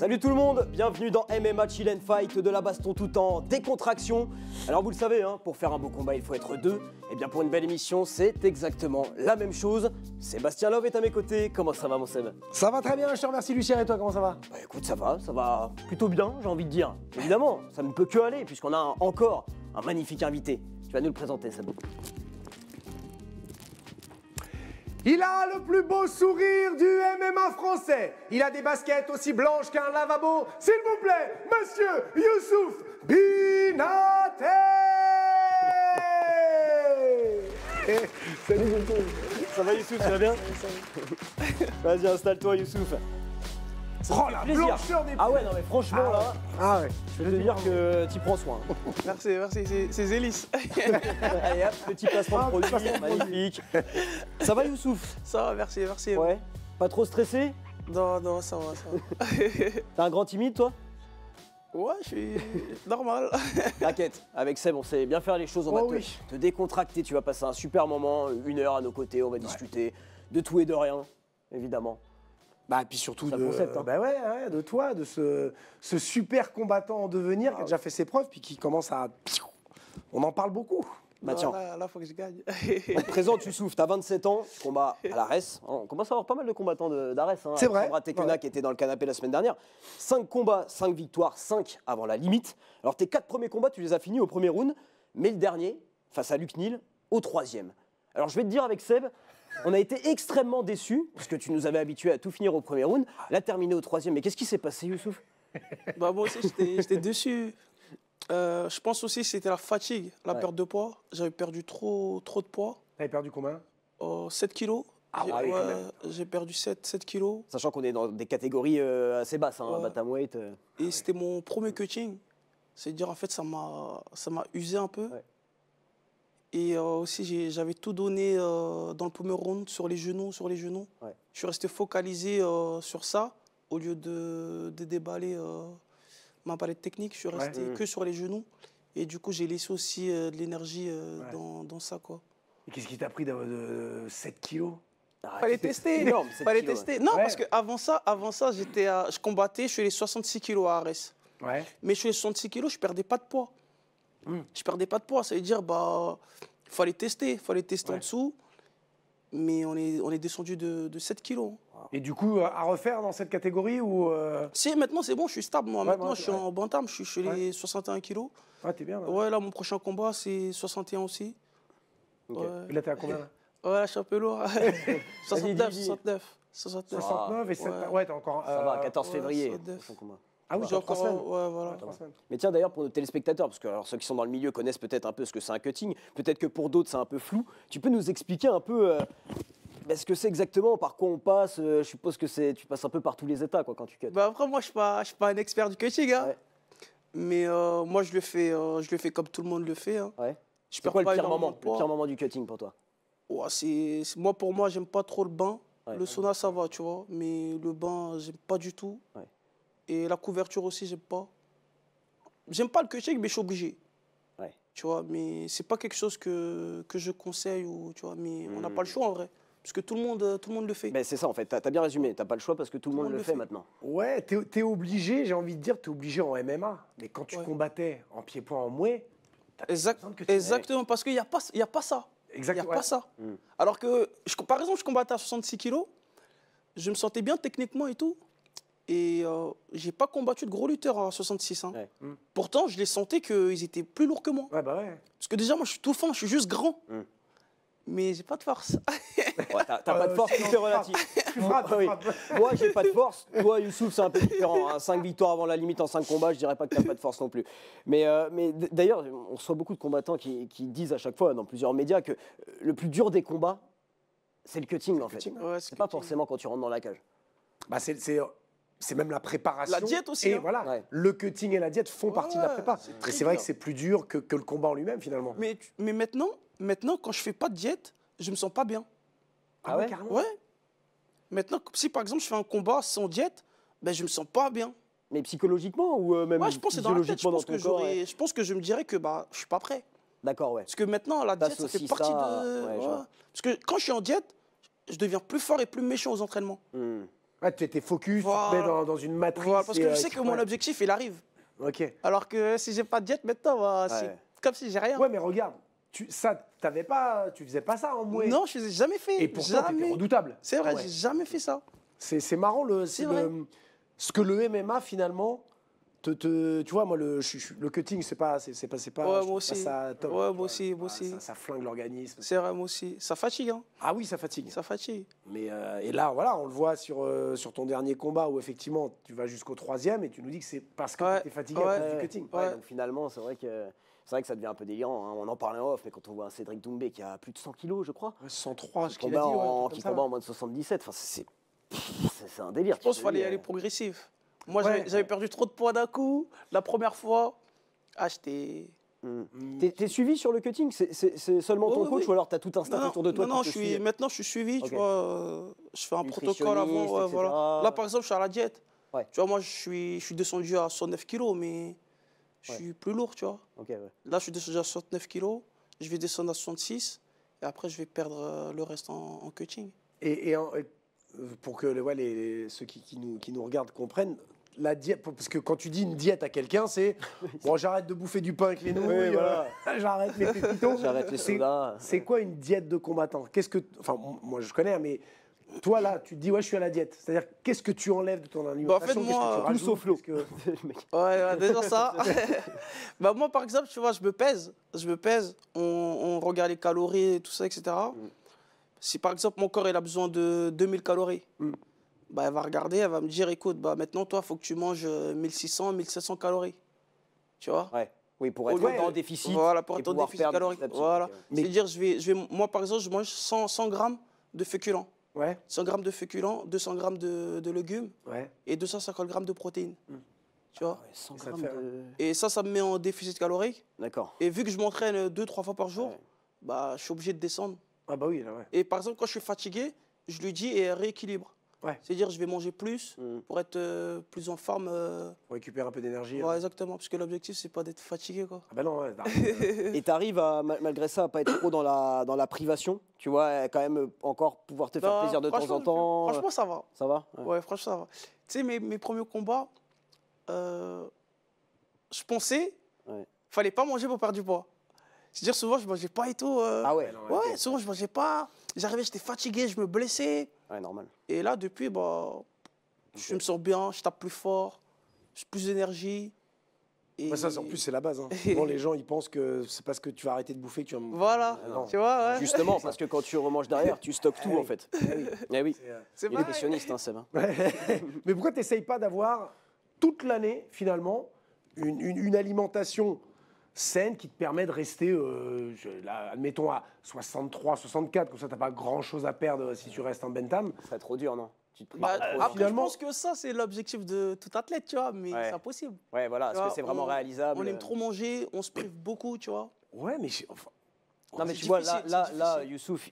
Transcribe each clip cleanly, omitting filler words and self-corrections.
Salut tout le monde, bienvenue dans MMA Chill and Fight, de la baston tout en décontraction. Alors vous le savez, hein, pour faire un beau combat il faut être deux. Et bien pour une belle émission c'est exactement la même chose. Sébastien Love est à mes côtés, comment ça va mon Seb? Ça va très bien, je te remercie Lucien, et toi comment ça va? Bah écoute ça va plutôt bien j'ai envie de dire. Évidemment, ça ne peut que aller puisqu'on a encore un magnifique invité. Tu vas nous le présenter Seb. Il a le plus beau sourire du MMA français. Il a des baskets aussi blanches qu'un lavabo. S'il vous plaît, monsieur Youssouf Binaté. Salut Youssouf. Ça va Youssouf, tu vas bien? Vas-y installe-toi Youssouf. Oh la blancheur des... Ah ouais non mais franchement là, Ah ouais. je vais te dire que tu prends soin. Merci, c'est Zélis. Allez hop, petit placement de produit, magnifique. Ça va Youssouf? Ça va, merci. Ouais. Pas trop stressé? Non, ça va. T'es un grand timide toi? Ouais, je suis normal. T'inquiète, avec Seb on sait bien faire les choses, on va te décontracter, tu vas passer un super moment, 1 heure à nos côtés, on va discuter de tout et de rien, évidemment. Bah et puis surtout c'est de, le concept, hein. bah ouais, de toi, de ce super combattant en devenir qui a déjà fait ses preuves puis qui commence à... On en parle beaucoup. Bah tiens, Là, faut que je gagne. on te présente Youssouf, t'as 27 ans, combat à l'Ares. On commence à avoir pas mal de combattants d'Ares. Hein, c'est vrai. Sandra Tekena qui était dans le canapé la semaine dernière. 5 combats, 5 victoires, 5 avant la limite. Alors tes 4 premiers combats, tu les as finis au premier round, mais le dernier, face à Luc Neal, au 3e. Alors je vais te dire avec Seb, on a été extrêmement déçus, parce que tu nous avais habitués à tout finir au premier round, là terminé au 3e. Mais qu'est-ce qui s'est passé Youssouf? Bah moi aussi, j'étais déçu. Je pense aussi que c'était la fatigue, la perte de poids. J'avais perdu trop de poids. T'avais perdu combien? 7 kilos. J'ai perdu 7 kilos. Sachant qu'on est dans des catégories assez basses, hein, bantamweight. Et c'était mon premier cutting. C'est-à-dire, en fait, ça m'a usé un peu. Ouais. Et aussi, j'avais tout donné dans le premier round sur les genoux. Ouais. Je suis resté focalisé sur ça, au lieu de déballer ma palette technique. Je suis resté que sur les genoux. Et du coup, j'ai laissé aussi de l'énergie dans ça, quoi. Et qu'est-ce qui t'a pris de 7 kilos? Fallait tester. Énorme, tester. Non, parce qu'avant ça, je combattais, je faisais les 66 kilos à Arès. Ouais. Mais je faisais les 66 kilos, je perdais pas de poids. Je perdais pas de poids, ça veut dire, fallait tester en dessous. Mais on est descendu de 7 kilos. Et du coup, à refaire dans cette catégorie ou Si, maintenant c'est bon, je suis stable. Moi, maintenant je suis en bantam, je suis chez les 61 kilos. Ouais, t'es bien là. Ouais, là, mon prochain combat, c'est 61 aussi. Okay. Ouais. Et là, t'es à combien là? Ouais, je suis un peu lourd. 69. 69 et 7. Ouais, t'es encore. Ça va, 14 février. Ah oui, j'ai encore 3 semaines. Ouais, voilà. Mais tiens, d'ailleurs, pour nos téléspectateurs, parce que alors, ceux qui sont dans le milieu connaissent peut-être un peu ce que c'est un cutting, peut-être que pour d'autres c'est un peu flou, tu peux nous expliquer un peu ce que c'est exactement, par quoi on passe? Je suppose que tu passes un peu par tous les états quoi, quand tu cuts. Bah après, moi, je suis pas un expert du cutting, hein. Ouais. Mais moi, je le fais comme tout le monde le fait. Hein. Ouais. C'est quoi le pire moment du cutting pour toi? Pour moi, j'aime pas trop le bain. Ouais, le sauna, ça va, tu vois. Mais le bain, j'aime pas du tout. Ouais. Et la couverture aussi, j'aime pas. J'aime pas le cutting, mais je suis obligé. Ouais. Tu vois, mais c'est pas quelque chose que je conseille, ou, tu vois, mais on n'a pas le choix en vrai. Parce que tout le monde le fait. Mais c'est ça en fait, t'as bien résumé, t'as pas le choix parce que tout le monde le fait maintenant. Ouais, t'es obligé, j'ai envie de dire, t'es obligé en MMA. Mais quand tu combattais en pied-point en mouet, exactement, parce qu'il n'y a pas ça. Exactement. Il n'y a pas ça. Alors que, par exemple, je combattais à 66 kilos, je me sentais bien techniquement et tout. Et j'ai pas combattu de gros lutteurs à 66. Hein. Ouais. Pourtant, je les sentais qu'ils étaient plus lourds que moi. Ouais, bah ouais. Parce que déjà, moi, je suis tout fin, je suis juste grand. Mais j'ai pas de force. T'as pas de force, tout est relatif. Tu frappes. Moi, j'ai pas de force. Toi, Youssouf, c'est un peu différent. Hein. 5 victoires avant la limite en 5 combats, je dirais pas que t'as pas de force non plus. Mais d'ailleurs, on reçoit beaucoup de combattants qui disent à chaque fois dans plusieurs médias que le plus dur des combats, c'est le cutting en fait. Ouais, c'est pas forcément quand tu rentres dans la cage. Bah c'est même la préparation. La diète aussi. Et voilà, le cutting et la diète font partie de la prépa. Et c'est vrai que c'est plus dur que le combat en lui-même finalement. Mais maintenant, quand je fais pas de diète, je me sens pas bien. Ah ouais, carrément. Ouais. Maintenant, si par exemple je fais un combat sans diète, ben je me sens pas bien. Mais psychologiquement ou même je pense que c'est dans la tête. Je pense que je me dirais que je suis pas prêt. D'accord, ouais. Parce que maintenant la diète, ça fait partie de. Parce que quand je suis en diète, je deviens plus fort et plus méchant aux entraînements. Ouais, tu étais focus, Voilà. tu te mets dans une matrice. Voilà, parce que je sais que ouais. mon objectif, il arrive. Ok. Alors que si j'ai pas de diète maintenant, bah, c'est Ouais. comme si j'ai rien. Ouais, mais regarde, tu faisais pas ça en mouet. Non, je n'ai jamais fait. Et pourtant, t'étais jamais. redoutable. C'est vrai, Ouais. j'ai jamais fait ça. C'est marrant C'est vrai. ce que le MMA finalement tu vois, moi le cutting c'est pas Ouais, je moi trouve pas aussi. ça top, Ouais, tu moi vois. aussi, moi Ah, aussi. ça flingue l'organisme. C'est vrai, moi aussi. Ça fatigue, hein. Ah oui, ça fatigue. Ça fatigue. Mais et là voilà, on le voit sur ton dernier combat où effectivement tu vas jusqu'au 3e et tu nous dis que c'est parce que Ouais, tu étais fatigué à ouais. cause du cutting. Ouais, Ouais. donc finalement, c'est vrai que ça devient un peu délirant, hein. On en parlait en off, mais quand on voit un Cédric Doumbé qui a plus de 100 kilos, je crois, 103, qui ce qu'il a dit, ouais, un truc comme qui ça, combat ouais. en mode 77, enfin, c'est un délire. Je pense Tu qu'il te dis, fallait aller progressif. Moi, Ouais. j'avais perdu trop de poids d'un coup. La première fois, j'étais... T'es suivi sur le cutting? C'est seulement ton Oui, coach oui. ou alors t'as tout un staff autour de toi non, qui te suit? maintenant, je suis suivi. Ok. Tu vois, je fais un protocole avant. Nutritionniste, Ouais, etc. voilà. Là, par exemple, je suis à la diète. Ouais. Tu vois, moi, je suis descendu à 109 kilos, mais je suis plus lourd, tu vois. Ok, ouais. Là, je suis descendu à 69 kilos. Je vais descendre à 66. Et après, je vais perdre le reste en cutting. Et pour que ceux qui nous regardent comprennent, la diète, parce que quand tu dis une diète à quelqu'un, c'est bon, j'arrête de bouffer du pain avec les nouilles, Oui, voilà. j'arrête les pépitos. J'arrête les sodas. C'est quoi une diète de combattant? Enfin, moi je connais, mais toi là, tu te dis ouais, je suis à la diète. C'est-à-dire, qu'est-ce que tu enlèves de ton alimentation? moi, Qu'est-ce que tu tout rajoutes? sauf l'eau. Qu'est-ce que- Le mec. Ouais, déjà ça. Bah moi, par exemple, tu vois, je me pèse, on regarde les calories et tout ça, etc. Si par exemple, mon corps il a besoin de 2000 calories, bah, elle va regarder, elle va me dire, écoute, bah, maintenant, toi, il faut que tu manges 1600, 1700 calories. Tu vois? Ouais. Oui, pour être Ouais, en déficit. Voilà, pour et être en pouvoir déficit perdre calorique. petit à petit. Voilà. Ok, ouais. Mais- C'est-à-dire, moi, par exemple, je mange 100 grammes de féculents. Ouais, 100 grammes de féculents, 200 grammes de légumes ouais. et 250 grammes de protéines. Tu vois? Ouais, 100 Ça grammes fait, de... Et ça me met en déficit calorique. D'accord. Et vu que je m'entraîne 2-3 fois par jour, Ouais. bah, je suis obligé de descendre. Ah bah oui, là, ouais. Et par exemple, quand je suis fatigué, je lui dis et elle rééquilibre. Ouais. C'est-à-dire, je vais manger plus Mm. pour être plus en forme. Pour récupérer un peu d'énergie. Ouais, exactement. Parce que l'objectif, c'est pas d'être fatigué, quoi. Ah bah non, ouais. Et t'arrives à, malgré ça, à pas être trop dans la privation, tu vois, à quand même encore pouvoir te faire Non, plaisir de temps en temps. Franchement, ça va. Ça va? Ouais, franchement, ça va. Tu sais, mes premiers combats, je pensais, fallait pas manger pour perdre du poids. C'est-à-dire, souvent, je mangeais pas et tout. Ah ouais? Ouais, souvent, je mangeais pas. J'arrivais, j'étais fatigué, je me blessais. Ouais, normal. Et là, depuis, bah, je me sens bien, je tape plus fort, j'ai plus d'énergie. Et... Ouais, ça, en plus, c'est la base. Hein. Souvent, les gens, ils pensent que c'est parce que tu vas arrêter de bouffer que tu vas... Voilà, non. tu vois, ouais. Justement, parce que quand tu remanges derrière, tu stockes tout oui. en fait. Eh oui. C'est Il est pareil. nutritionniste, hein, Seb. Mais pourquoi tu n'essayes pas d'avoir toute l'année, finalement, une alimentation saine qui te permet de rester, là, admettons, à 63, 64, comme ça, tu n'as pas grand-chose à perdre si tu restes en Bentham. Ce serait trop dur, non? Tu te Bah, marres trop. après, finalement- je pense que ça, c'est l'objectif de tout athlète, tu vois, mais Ouais. c'est impossible. Ouais, voilà. Tu Est-ce que vois, c'est vraiment réalisable? On aime trop manger, on se prive beaucoup, tu vois. Ouais, mais enfin, Non, mais C'est tu vois, difficile, là, c'est là, difficile. Youssouf,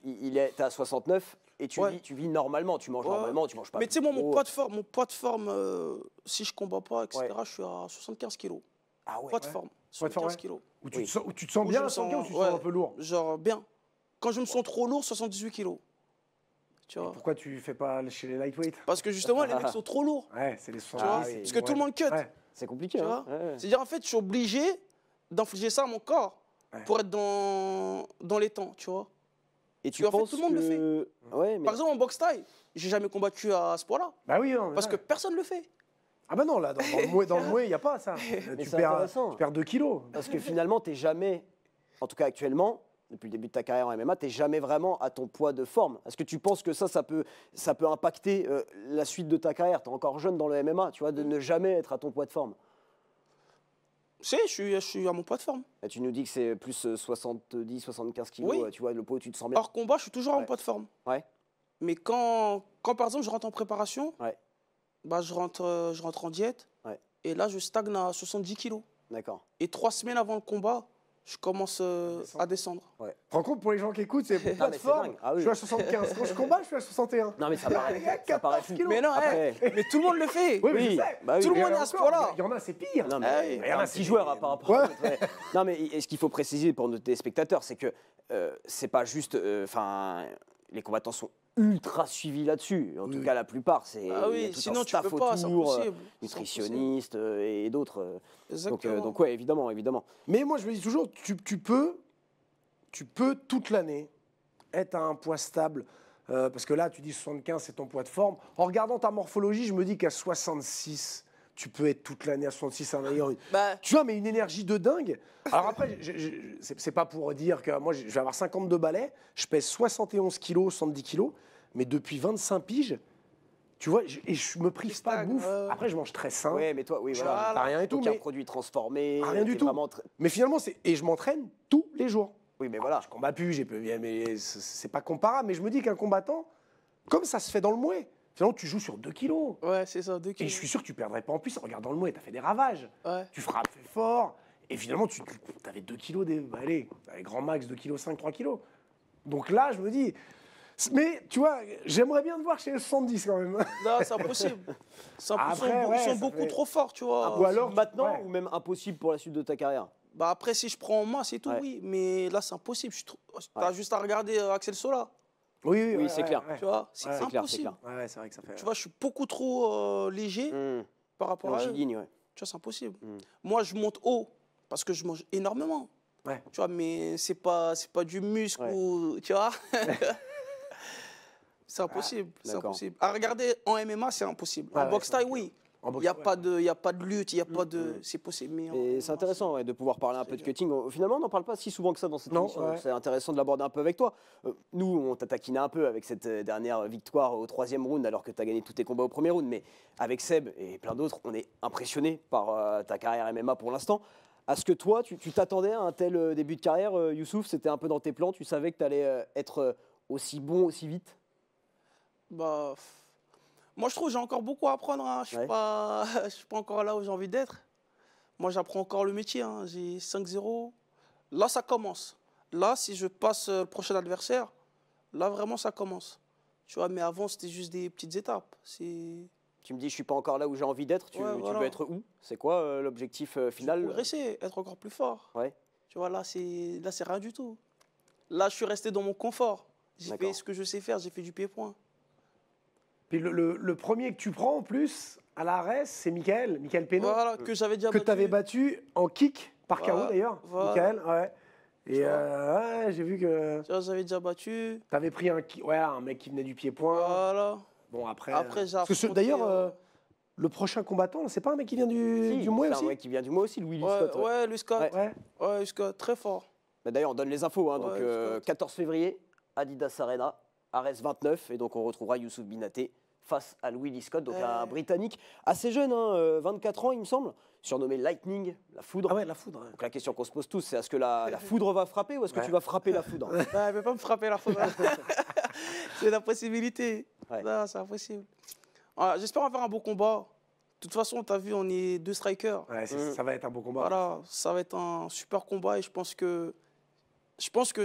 t'es à 69 et Ouais. tu vis normalement. Tu manges Ouais. normalement, tu manges pas. Mais tu sais, moi, trop. mon poids de forme, si je combats pas, etc., Ouais. je suis à 75 kilos. Ah ouais. Poids de forme, Poids de forme, 75 ouais. kilos. où tu, Oui. où tu te sens Où bien je à me 75 ou tu te ouais, sens un peu lourd? Genre bien. Quand je me sens trop lourd, 78 kilos. Tu vois. Pourquoi tu fais pas chez les lightweight? Parce que justement, les mecs sont trop lourds. Ouais, c'est les Tu vois. 70. oui. Parce que tout le monde cut. Ouais. C'est compliqué. Tu hein. vois. Ouais. C'est-à-dire, en fait, je suis obligé d'infliger ça à mon corps Ouais. pour être dans les temps, tu vois. Et tu en fait, penses tout le monde le que... Ouais, mais Par exemple, en boxe taille, j'ai jamais combattu à ce poids-là. Bah oui, non, mais Parce ouais. que personne le fait. Ah bah non, là, dans le mouet, il n'y a pas ça. Tu c'est perds, intéressant. tu perds 2 kilos. parce que finalement, t'es jamais, en tout cas actuellement, depuis le début de ta carrière en MMA, t'es jamais vraiment à ton poids de forme. Est-ce que tu penses que ça peut impacter la suite de ta carrière? T'es encore jeune dans le MMA, tu vois, de ne jamais être à ton poids de forme. Tu sais, je suis à mon poids de forme. Et tu nous dis que c'est plus 70, 75 kilos, Oui. tu vois, le poids où tu te sens bien. Hors combat, je suis toujours à mon Ouais. poids de forme. Ouais. Mais quand par exemple, je rentre en préparation, Ouais. bah, je rentre en diète. Ouais. Et là, je stagne à 70 kilos. D'accord. Et 3 semaines avant le combat, je commence à descendre. Tu te rends compte, pour les gens qui écoutent, c'est mon poids de mais c'est forme. dingue. Ah oui. Je suis à 75. Quand je combat, je suis à 61. Non mais ça Il y paraît, a ça paraît 14 fou. kilos. Mais non, Après- mais tout le monde le fait. Oui, mais Oui, je sais. bah oui. Tout le Et monde est à ce encore, point-là. Il y en a, c'est pire. Non, mais Ah oui. il y Il y en a a, un petit c'est- joueur par rapport à Ouais. l'autre, ouais. Non, mais ce qu'il faut préciser pour nos téléspectateurs, c'est que c'est pas juste. Enfin, les combattants sont ultra suivis là-dessus. En tout cas, la plupart, c'est Ah il y a oui, tout sinon un tu staff peux pas, c'est autour, impossible. nutritionniste et d'autres. Exactement. Donc ouais, évidemment, évidemment. Mais moi, je me dis toujours, tu peux toute l'année être à un poids stable. Parce que là, tu dis 75, c'est ton poids de forme. En regardant ta morphologie, je me dis qu'à 66, tu peux être toute l'année à 66 en ayant Bah, tu vois, mais une énergie de dingue. Alors après, c'est pas pour dire que moi, je vais avoir 52 balais, je pèse 71 kilos, 70 kilos, mais depuis 25 piges, tu vois, et je me prive pas de stagne, bouffe. ouais. Après, je mange très sain. Ouais, mais toi, oui, Je voilà. t'as rien et tout, Aucun mais produit transformé. rien du t'es tout. vraiment Mais finalement, et je m'entraîne tous les jours. Oui, mais voilà. Je combats plus, mais c'est pas comparable. Mais je me dis qu'un combattant, comme ça se fait dans le mouet, finalement, tu joues sur 2 kilos. ouais, c'est ça, 2 Et kilos. je suis sûr que tu perdrais pas en plus en regardant le mouet. Tu as fait des ravages. Ouais. Tu frappes fort. Et finalement, tu avais 2 kilos, allez, grand max 2,5 kg, 3 kilos. Donc là, je me dis. Mais tu vois, j'aimerais bien te voir chez les 70 quand même. Non, c'est impossible. Après, ouais, ils sont ça beaucoup fait- trop forts, tu vois. Ou alors, Maintenant ouais. ou même impossible pour la suite de ta carrière. Bah après, si je prends en masse et tout, Ouais. oui. Mais là, c'est impossible. T'as juste à regarder Axel Sola. Oui, Oui, c'est clair. Ouais. Tu vois, c'est Ouais, c'est clair, impossible. c'est Ouais, c'est vrai que ça fait. Tu vois, je suis beaucoup trop léger par rapport à eux. Longiligne, ouais. Tu vois, c'est impossible. Moi, je monte haut parce que je mange énormément. Ouais. Tu vois, mais c'est pas du muscle Ouais. ou. Tu vois c'est impossible. C'est d'accord. impossible. À regarder en MMA, c'est impossible. Ouais, En ouais, boxe c'est vrai taille, oui. En Il boxe, n'y a, ouais. pas de, y a pas de lutte, il n'y a pas de. C'est possible. Mais Et c'est intéressant ouais, de pouvoir parler un peu de cutting. Finalement, on n'en parle pas si souvent que ça dans cette Non, émission. ouais. Donc c'est intéressant de l'aborder un peu avec toi. Nous, on t'a taquiné un peu avec cette dernière victoire au 3e round, alors que tu as gagné tous tes combats au premier round. Mais avec Seb et plein d'autres, on est impressionné par ta carrière MMA pour l'instant. Est-ce que toi, tu t'attendais à un tel début de carrière, Youssouf? C'était un peu dans tes plans? Tu savais que tu allais être aussi bon, aussi vite? Bah, moi, je trouve que j'ai encore beaucoup à apprendre. Hein. Je ne Ouais. je suis pas encore là où j'ai envie d'être. Moi, j'apprends encore le métier. Hein. J'ai 5-0. Là, ça commence. Là, si je passe le prochain adversaire, là, vraiment, ça commence. Tu vois, mais avant, c'était juste des petites étapes. C'est Tu me dis, je suis pas encore là où j'ai envie d'être. Tu Ouais, voilà. veux être où? C'est quoi l'objectif final? progresser, être encore plus fort. Ouais. Tu vois, là, c'est rien du tout. Là, je suis resté dans mon confort. J'ai D'accord. fait ce que je sais faire. J'ai fait du pied-point. Puis le premier que tu prends en plus, à l'arrêt, c'est Michael Pénaud. Voilà, que j'avais déjà Que battu. tu avais battu en kick par Voilà, KO d'ailleurs, voilà. Michael. Ouais. Et Tu vois. ouais, j'ai vu que Tu vois, j'avais déjà battu. tu avais pris un mec qui venait du pied-point. Voilà. Bon, après. Après, j'ai parce que affronté, d'ailleurs, le prochain combattant, c'est pas un mec qui vient Si, du Mouet c'est aussi un mec qui vient du Mouet aussi, Louis Ouais, Scott. ouais, Louis Scott. Ouais. Ouais, Louis Scott, très fort. Bah, d'ailleurs, on donne les infos. Hein, donc, Ouais, Scott. 14 février, Adidas Arena, Ares 29. Et donc, on retrouvera Youssouf Binaté face à Louis Scott, donc un Britannique assez jeune, hein, 24 ans, il me semble, surnommé Lightning, la foudre. Ah ouais, la foudre. Donc, la question qu'on se pose tous, c'est est-ce que la foudre va frapper ou est-ce que Ouais. tu vas frapper la foudre? Ouais, elle ne peut pas me frapper la faute. C'est la possibilité. Ouais. Non, c'est impossible. Voilà, j'espère faire un beau combat. De toute façon, tu as vu, on est 2 strikers. Ouais, ça va être un beau combat. Voilà, ça va être un super combat et je pense que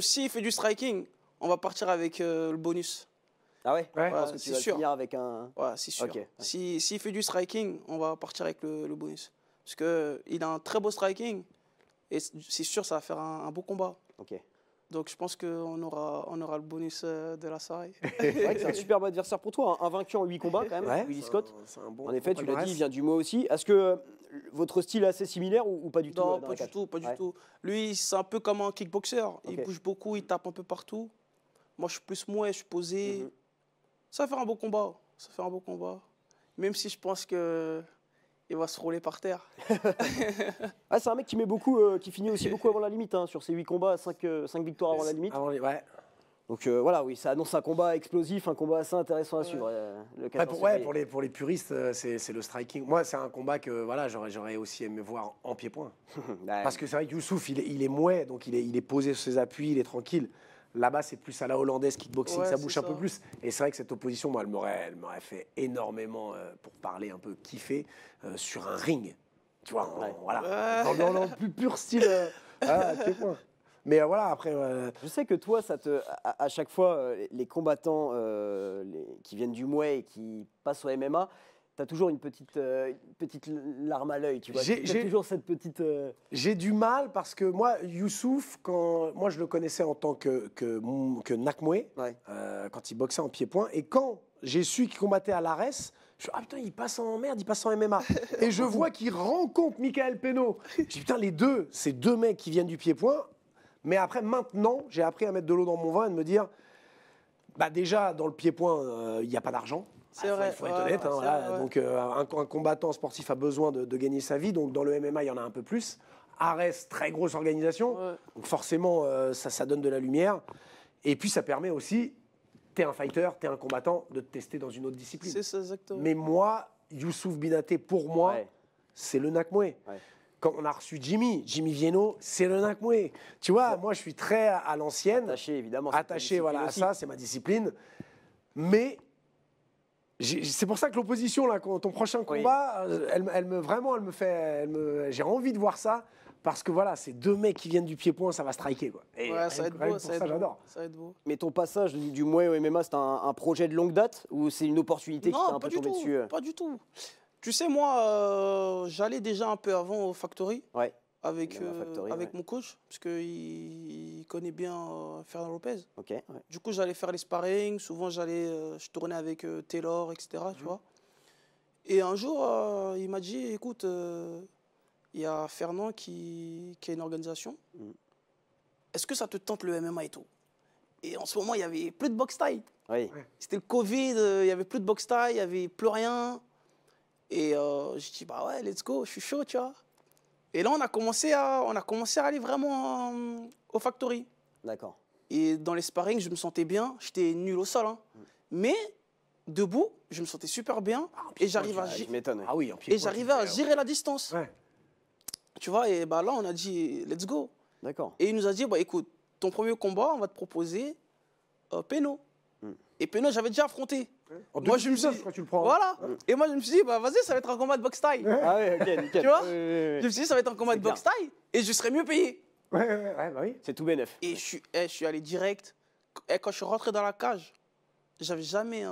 s'il fait du striking, on va partir avec le bonus. Ah ouais, Ouais. Je pense que c'est tu vas le sûr. finir avec un... Ouais, c'est sûr. Ok, ouais. S'il fait du striking, on va partir avec le bonus. Parce qu'il a un très beau striking et c'est sûr, ça va faire un beau combat. Ok. Donc je pense qu'on aura le bonus de la soirée. C'est vrai que c'est un superbe adversaire pour toi, hein. Invaincu en 8 combats quand même, Ouais, Willy c'est Scott. c'est un bon En effet, tu l'as dit, palmarès. il vient du Mouet aussi. Est-ce que votre style est assez similaire ou pas du tout? Non, dans pas la du cage tout, pas du Ouais. tout. Lui, c'est un peu comme un kickboxer. Il Ok. bouge beaucoup, il tape un peu partout. Moi, je suis plus mouais, je suis posé. Mhm. Ça va faire un beau combat. Ça va faire un beau combat. Même si je pense que il va se rouler par terre. Ah, c'est un mec qui met beaucoup, qui finit aussi beaucoup avant la limite, hein, sur ses 8 combats, 5 victoires avant la limite. Ouais. Donc voilà, oui, ça annonce un combat explosif, un combat assez intéressant à suivre. Le 14 février. pour les puristes, c'est le striking. Moi, c'est un combat que voilà, j'aurais aussi aimé voir en pied-point. Bah, Parce que c'est vrai que Youssouf, il est mouet, donc il est posé sur ses appuis, il est tranquille. Là-bas, c'est plus à la hollandaise, kickboxing, Ouais, ça c'est bouge un peu ça. plus. Et c'est vrai que cette opposition, moi, elle m'aurait fait énormément, pour parler un peu, kiffer sur un ring. Tu vois, Ouais. voilà. Dans le plus pur style pied-point. Mais voilà, après. Je sais que toi, à chaque fois, les combattants qui viennent du Mouet et qui passent au MMA, as toujours une petite larme à l'œil, tu vois. J'ai- T'as toujours cette petite... J'ai du mal parce que moi, Youssouf, moi je le connaissais en tant que Nakmoué, Ouais. quand il boxait en pied-point, et quand j'ai su qu'il combattait à l'Ares, je suis ah putain, il passe en merde, il passe en MMA. Et je vois qu'il rencontre Michael Peno. Je dis putain, les deux, c'est deux mecs qui viennent du pied-point. Mais après, maintenant, j'ai appris à mettre de l'eau dans mon vin et de me dire, bah déjà, dans le pied-point, il n'y a pas d'argent. C'est vrai. Il faut être honnête. Hein, c'est voilà. vrai. Donc, un combattant sportif a besoin de gagner sa vie. Donc, dans le MMA, il y en a un peu plus. Ares, très grosse organisation. Ouais. Donc, forcément, ça donne de la lumière. Et puis, ça permet aussi, t'es un fighter, t'es un combattant, de te tester dans une autre discipline. C'est ça, exactement. Mais moi, Youssouf Binaté, pour moi, Ouais. c'est le Nakmoué. Ouais. Quand on a reçu Jimmy Vienno, c'est le Nakmoué. Tu vois, moi, je suis très à l'ancienne. Attaché, évidemment. c'est ta Attaché discipline voilà, à aussi. ça, c'est ma discipline. Mais c'est pour ça que l'opposition, là, ton prochain Oui. combat, j'ai envie de voir ça. Parce que voilà, c'est deux mecs qui viennent du pied-point, ça va striker. Quoi. Et Ouais, ça va rien être que beau, pour ça va être ça, beau. j'adore. Ça va être beau. Mais ton passage du Muay au MMA, c'est un projet de longue date ou c'est une opportunité qui t'a Non, un pas peu du tombé tout. dessus Pas du tout. Tu sais, moi, j'allais déjà un peu avant au Factory Ouais. avec, Même à Factory, avec ouais. mon coach, parce qu'il connaît bien Fernand Lopez. Ok. Ouais. Du coup, j'allais faire les sparring. Souvent, je tournais avec Taylor, etc. Tu vois. Et un jour, il m'a dit, écoute, il y a Fernand qui a une organisation. Est-ce que ça te tente le MMA et tout? Et en ce moment, il n'y avait plus de boxe taille. Oui. C'était le Covid, il n'y avait plus de boxe taille, il n'y avait plus rien. Et j'ai dit, bah ouais, let's go, je suis chaud, tu vois. Et là, on a commencé à aller vraiment au Factory. D'accord. Et dans les sparring, je me sentais bien. J'étais nul au sol. Hein. Mais debout, je me sentais super bien. Et j'arrivais à, Je m'étonne. Ah oui, en et pied-point. j'arrivais à gérer la distance. Ouais. Tu vois, et bah là, on a dit, let's go. D'accord. Et il nous a dit, bah écoute, ton premier combat, on va te proposer Peno. Et Peno, j'avais déjà affronté. En Moi, je me 2019, suis je crois que tu le prends. Voilà. Et moi, je me suis dit, bah vas-y, ça va être un combat de boxe taille. Ah oui, ok, nickel. Tu vois Oui, oui, Je oui. me suis dit, ça va être un combat C'est de boxe taille et je serai mieux payé. Ouais, bah oui. C'est tout bénef. Et je suis allé direct. Et quand je suis rentré dans la cage, j'avais jamais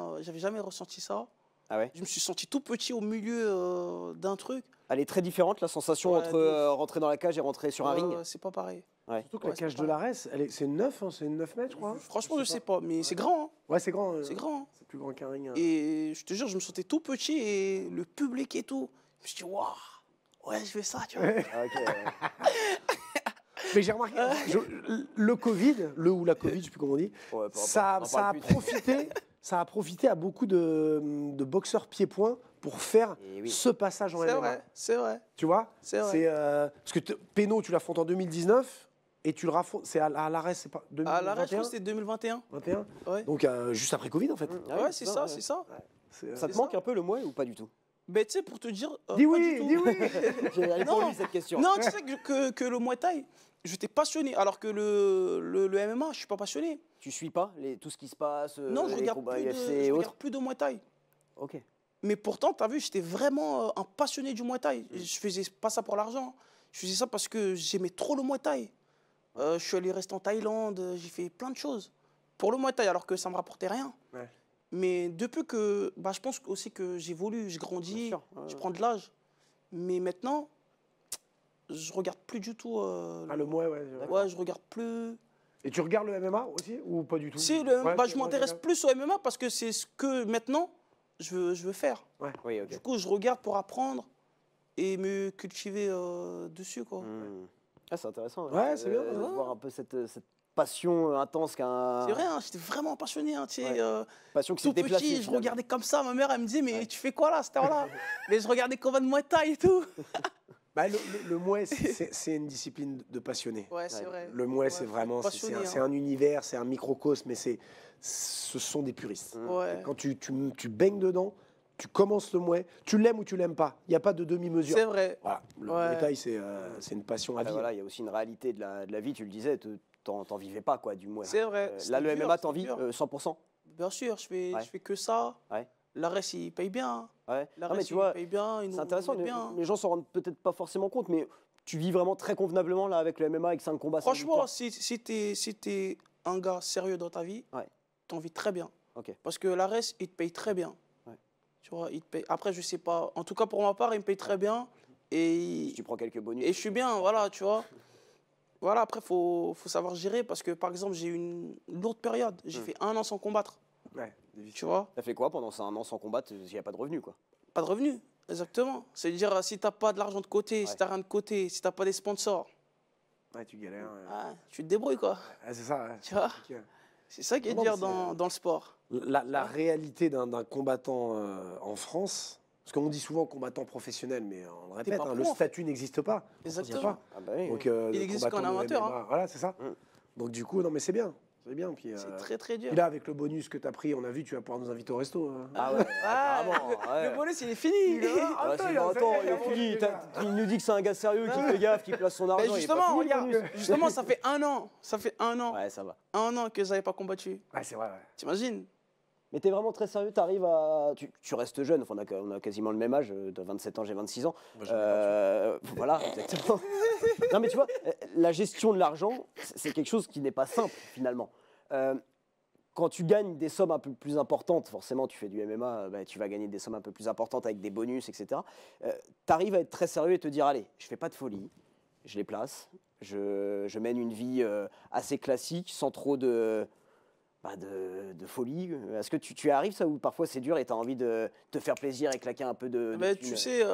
ressenti ça. Ah ouais. Je me suis senti tout petit au milieu d'un truc. Elle est très différente, la sensation Ouais, entre de ouf. rentrer dans la cage et rentrer sur un ring. C'est pas pareil. Ouais. Surtout que la Ouais, cage c'est de l'Ares, c'est 9, hein, c'est 9 mètres, je crois. Franchement, je sais pas, mais c'est grand. Hein. Ouais, c'est grand. C'est grand. Hein. C'est plus grand qu'un ring. Et je te jure, je me sentais tout petit et le public et tout. Je me suis dit, waouh, ouais, je fais ça, tu vois. Ah, ok, ouais. Mais j'ai remarqué, le Covid, ou la Covid, je sais plus comment on dit, Ouais, peu importe, ça on en a parle plus. ça a profité à beaucoup de boxeurs pieds-points pour faire Et oui. ce passage en C'est MMA. vrai, c'est vrai. Tu vois C'est vrai. Parce que Peno, tu l'affrontes en 2019 et tu le raffrontes. C'est à l'Ares, c'est pas À l'arrêt, je 2021 crois que c'était 2021. 21 Ouais, Donc juste après Covid, en fait. Ah ouais, c'est ça, ouais. c'est ça. Ça te C'est manque ça. un peu le Muay ou pas du tout? Mais tu sais, pour te dire. Dis pas oui, du tout. dis oui. Elle est pour Non. lui cette question. Non, tu sais que le Muay Thai, j'étais passionné. Alors que le MMA, je suis pas passionné. Tu suis pas tout ce qui se passe, Non, je les regarde, combats plus de, UFC je et regarde autres? plus de Muay Thai. Ok. Mais pourtant, tu as vu, j'étais vraiment un passionné du Muay Thai. Je faisais pas ça pour l'argent. Je faisais ça parce que j'aimais trop le Muay Thai. Je suis allé rester en Thaïlande, j'ai fait plein de choses pour le Muay Thai alors que ça me rapportait rien. Ouais. Mais depuis que, bah, je pense aussi que j'évolue, je grandis, Bien sûr, ouais, je ouais. prends de l'âge. Mais maintenant, je regarde plus du tout. Ah, le Muay, ouais. Ouais, je regarde plus. Et tu regardes le MMA aussi ou pas du tout? Si, Ouais, bah, tu- je m'intéresse ouais, plus au MMA parce que c'est ce que maintenant je veux faire. Oui, ok. Du coup, je regarde pour apprendre et me cultiver dessus, quoi. Ah, c'est intéressant. Ouais, c'est bien, de ouais. voir un peu cette passion intense qu'un. C'est vrai, hein, j'étais vraiment passionné. Hein, tu sais, Ouais. Passion qui s'est tout déplacée. petit, je finalement. regardais comme ça. Ma mère, elle me disait, mais tu fais quoi là, à cette heure-là? Mais je regardais combat de Muay Thai et tout. Bah, le Muay, c'est une discipline de passionnés. Ouais, c'est vrai. Le Muay, Ouais, c'est faut vraiment, être c'est passionné, c'est hein. un univers, c'est un microcosme, mais ce sont des puristes. Ouais. Quand tu baignes dedans, tu commences le Muay, tu l'aimes ou tu l'aimes pas. Il n'y a pas de demi-mesure. C'est vrai. Voilà. Le Ouais. Muay Thai, c'est une passion à Ah, vie. voilà, il y a aussi une réalité de la vie, tu le disais, t'en vivais pas quoi, du Muay. C'est vrai. Là, C'était le dur, MMA, t'en c'était vis dur. 100%. Bien sûr, Ouais. je fais que ça. Ouais. La reste, il paye bien. Ouais. La Non, mais reste, tu il vois, paye bien. Il c'est nous intéressant, met bien. les gens s'en rendent peut-être pas forcément compte, mais tu vis vraiment très convenablement là avec le MMA, avec 5 combats. cinq Franchement, victoires. si t'es un gars sérieux dans ta vie, Ouais. t'en vis très bien. Ok. Parce que la reste, il te paye très bien. Tu vois, il te paye. Après, je sais pas. En tout cas, pour ma part, il me paye très bien. Et, Tu prends quelques bonus. et je suis bien, voilà, tu vois. Voilà, après, faut savoir gérer parce que, par exemple, j'ai eu une lourde période. J'ai fait 1 an sans combattre, Ouais, tu vois. T'as fait quoi pendant ces 1 an sans combattre? Il n'y a pas de revenus, quoi. Pas de revenus, exactement. C'est-à-dire, si t'as pas de l'argent de côté, si t'as rien de côté, si t'as pas des sponsors, ouais, tu galères. tu te débrouilles, quoi. Ouais, c'est ça. Ouais. Tu vois, Ok. c'est ça qui est Non, dur mais c'est- dans le sport. La réalité d'un combattant en France, parce qu'on dit souvent combattant professionnel, mais on le répète, pas le prof. statut n'existe pas. Exactement. Il y a pas. Ah bah oui. Donc, Il le existe combattant qu'en de amateur, MMA, voilà, c'est ça. Donc du coup, non mais c'est bien. C'est bien. Puis, C'est très, très dur. puis là, avec le bonus que tu as pris, on a vu, tu vas pouvoir nous inviter au resto. Ah ouais, carrément. Ouais. Le bonus, il est fini. Ah, Attends, c'est il a- bon, attends, il il a- est fini. il a- Il nous dit que c'est un gars sérieux qui fait gaffe, qui place son argent. Mais il est pas justement, fini, le regarde, bonus. justement, ça fait 1 an. Ça fait 1 an. Ouais, ça va. 1 an que j'avais pas combattu. Ouais, c'est vrai. Ouais. T'imagines? Mais t'es vraiment très sérieux, t'arrives à. Tu restes jeune, enfin, on a quasiment le même âge, de 27 ans, j'ai 26 ans. Moi, j'en ai Voilà, exactement. Non, mais tu vois, la gestion de l'argent, c'est quelque chose qui n'est pas simple, finalement. Quand tu gagnes des sommes un peu plus importantes, forcément, tu fais du MMA, bah, tu vas gagner des sommes un peu plus importantes avec des bonus, etc. Tu arrives à être très sérieux et te dire, allez, je fais pas de folie, je les place, je mène une vie assez classique, sans trop de folie. Est-ce que tu arrives ça ou parfois c'est dur et tu as envie de te faire plaisir et claquer un peu de Ben, thunes? tu sais,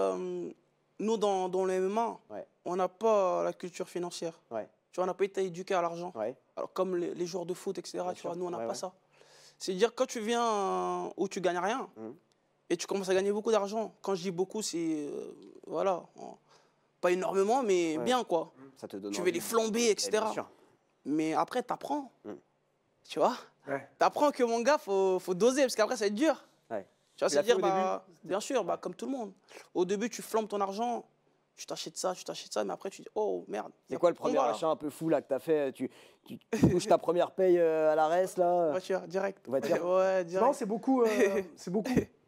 nous, dans le MMA, Ouais. on n'a pas la culture financière. Ouais. Tu vois, on n'a pas été éduqué à l'argent. Ouais. Alors, comme les joueurs de foot, etc., tu sûr. vois, nous, on n'a Ouais, pas ouais. ça. C'est-à-dire, quand tu viens où tu gagnes rien Mhm. et tu commences à gagner beaucoup d'argent, quand je dis beaucoup, c'est, voilà, pas énormément, mais Ouais. bien, quoi. Ça te donne Tu veux envie. les flamber, Eh, etc. bien sûr. Mais après, tu apprends. Mhm. Tu vois, Ouais. tu apprends que, mon gars, faut doser, parce qu'après, ça va être dur. Ouais. Tu vois, Tu l'as c'est-à-dire, fait au bah, bien sûr, bah, comme tout le monde. Au début, tu flambes ton argent, tu t'achètes ça, mais après, tu dis, oh merde. y C'est a quoi pas le de premier combat, là. achat un peu fou là que t'as fait? Tu touches ta première paye à la reste là? Voiture, direct. Voiture. Ouais, Non, direct. c'est beaucoup,